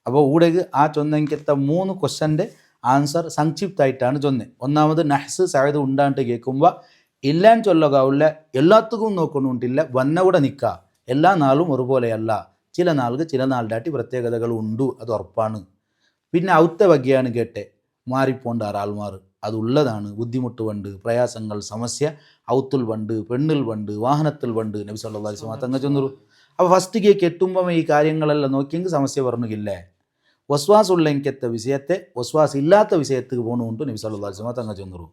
അപ്പോൾ ഇവിടെ ആ ചൊന്നെങ്കത്തെ 3 ക്വസ്റ്റൻ്റെ ആൻസർ സംക്ഷിപ്തമായിട്ടാണ് ചൊന്നത് ഒന്നാമത് നഹ്സ് സഅദ് ഉണ്ടാണ്ട് കേൾക്കുമ്പോൾ ഇല്ലാൻ ചൊല്ലകാവില്ല എല്ലാത്തുക്കും നോക്കണുണ്ടില്ല വന്നവിടെ നിൽക്കുക എല്ലാ നാളും ഒരുപോലെയല്ല ചില നാൾക്ക് ചില നാളുടെ പ്രത്യേകതകൾ ഉണ്ട് അത് ഉറപ്പാണ് പിന്നെ ഔത്ത വകയാണ് കേട്ടെ മാറിപ്പോണ്ട ആൾമാർ അതുള്ളതാണ് ബുദ്ധിമുട്ട് വണ്ട് പ്രയാസങ്ങൾ സമസ്യ ഔത്തുൽ വണ്ട് പെണ്ണിൽ വണ്ട് വാഹനത്തിൽ വണ്ട് നബി സല്ലല്ലാഹു അലൈഹി വസല്ലം തങ്ങൾ ചൊന്നൊരു അപ്പോൾ ഫസ്റ്റ് കേക്ക് എത്തുമ്പം ഈ കാര്യങ്ങളെല്ലാം നോക്കിയെങ്കിൽ സമസ്യ പറഞ്ഞില്ലേ വസ്വാസ് ഉള്ളെങ്കത്തെ വിഷയത്തെ വസ്വാസ് ഇല്ലാത്ത വിഷയത്തേക്ക് പോകണമുണ്ട് നബി സല്ലല്ലാഹു അലൈഹി വസല്ലം തങ്ങൾ ചൊന്നൊരു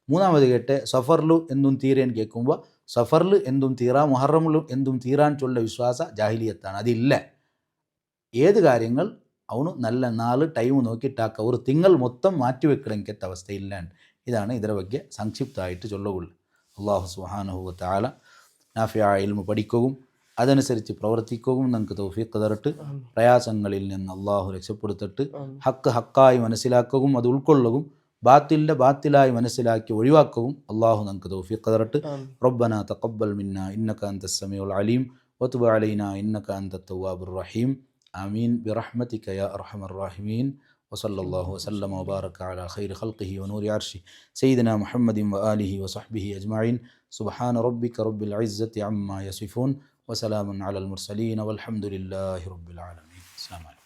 മൂന്നാമത് കേട്ടെ സഫറിലും എന്തും തീരാൻ കേൾക്കുമ്പോൾ സഫറിൽ എന്തും തീരാ മുഹറമിലും എന്തും തീരാൻ ചൊല്ല വിശ്വാസ ജാഹിലിയത്താണ് അതില്ല ഏത് കാര്യങ്ങൾ അവന് നല്ല 4 ടൈം നോക്കിയിട്ടാക്കുക ഒരു തിങ്കൾ മൊത്തം മാറ്റിവെക്കണമെങ്കത്തെ അവസ്ഥയില്ലാണ്ട് ഇതാണ് ഇതിനെ ಬಗ್ಗೆ സംക്ഷിപ്തമായിട്ട് ചൊല്ലുകയുള്ളു അല്ലാഹു സുബ്ഹാനഹു വ തആല നാഫിയായ ഇൽമു പഠിക്കുകയും അതനുസരിച്ച് പ്രവർത്തിക്കുകയും നമുക്ക് തൗഫീഖ് തരട്ട് പ്രയാസങ്ങളിൽ നിന്ന് അള്ളാഹു രക്ഷപ്പെടുത്തിട്ട് ഹക്കായി മനസ്സിലാക്കുകയും അത് ഉൾക്കൊള്ളുകയും ബാത്തിലിൻ്റെ ബാത്തിലായി മനസ്സിലാക്കി ഒഴിവാക്കവും അള്ളാഹു നമുക്ക് തൗഫീഖ് തരട്ടെ. ആമീൻ. റബ്ബനാ തഖബ്ബൽ മിന്നാ ഇന്നക അൻതസ് സമീഉൽ അലീം വതുബ് അലൈനാ ഇന്നക അൻതത് തവ്വാബുർ റഹീം. ആമീൻ ബിറഹ്മതിക യാ അർഹമർ റഹീമീൻ. വസല്ലല്ലാഹു വസല്ലമ വബാറക അലാ ഖൈരി ഖൽഖിഹി വനൂരി അർശി സയ്യിദിനാ മുഹമ്മദിൻ വആലിഹി വസഹ്ബിഹി അജ്മഈൻ. സുബ്ഹാന റബ്ബിക റബ്ബിൽ ഇസ്സത്തി അമ്മാ യസിഫൂൻ വസലാമുൻ അലൽ മുർസലീൻ വൽഹംദുലില്ലാഹി റബ്ബിൽ ആലമീൻ. അസ്സലാമു അലൈക്കും.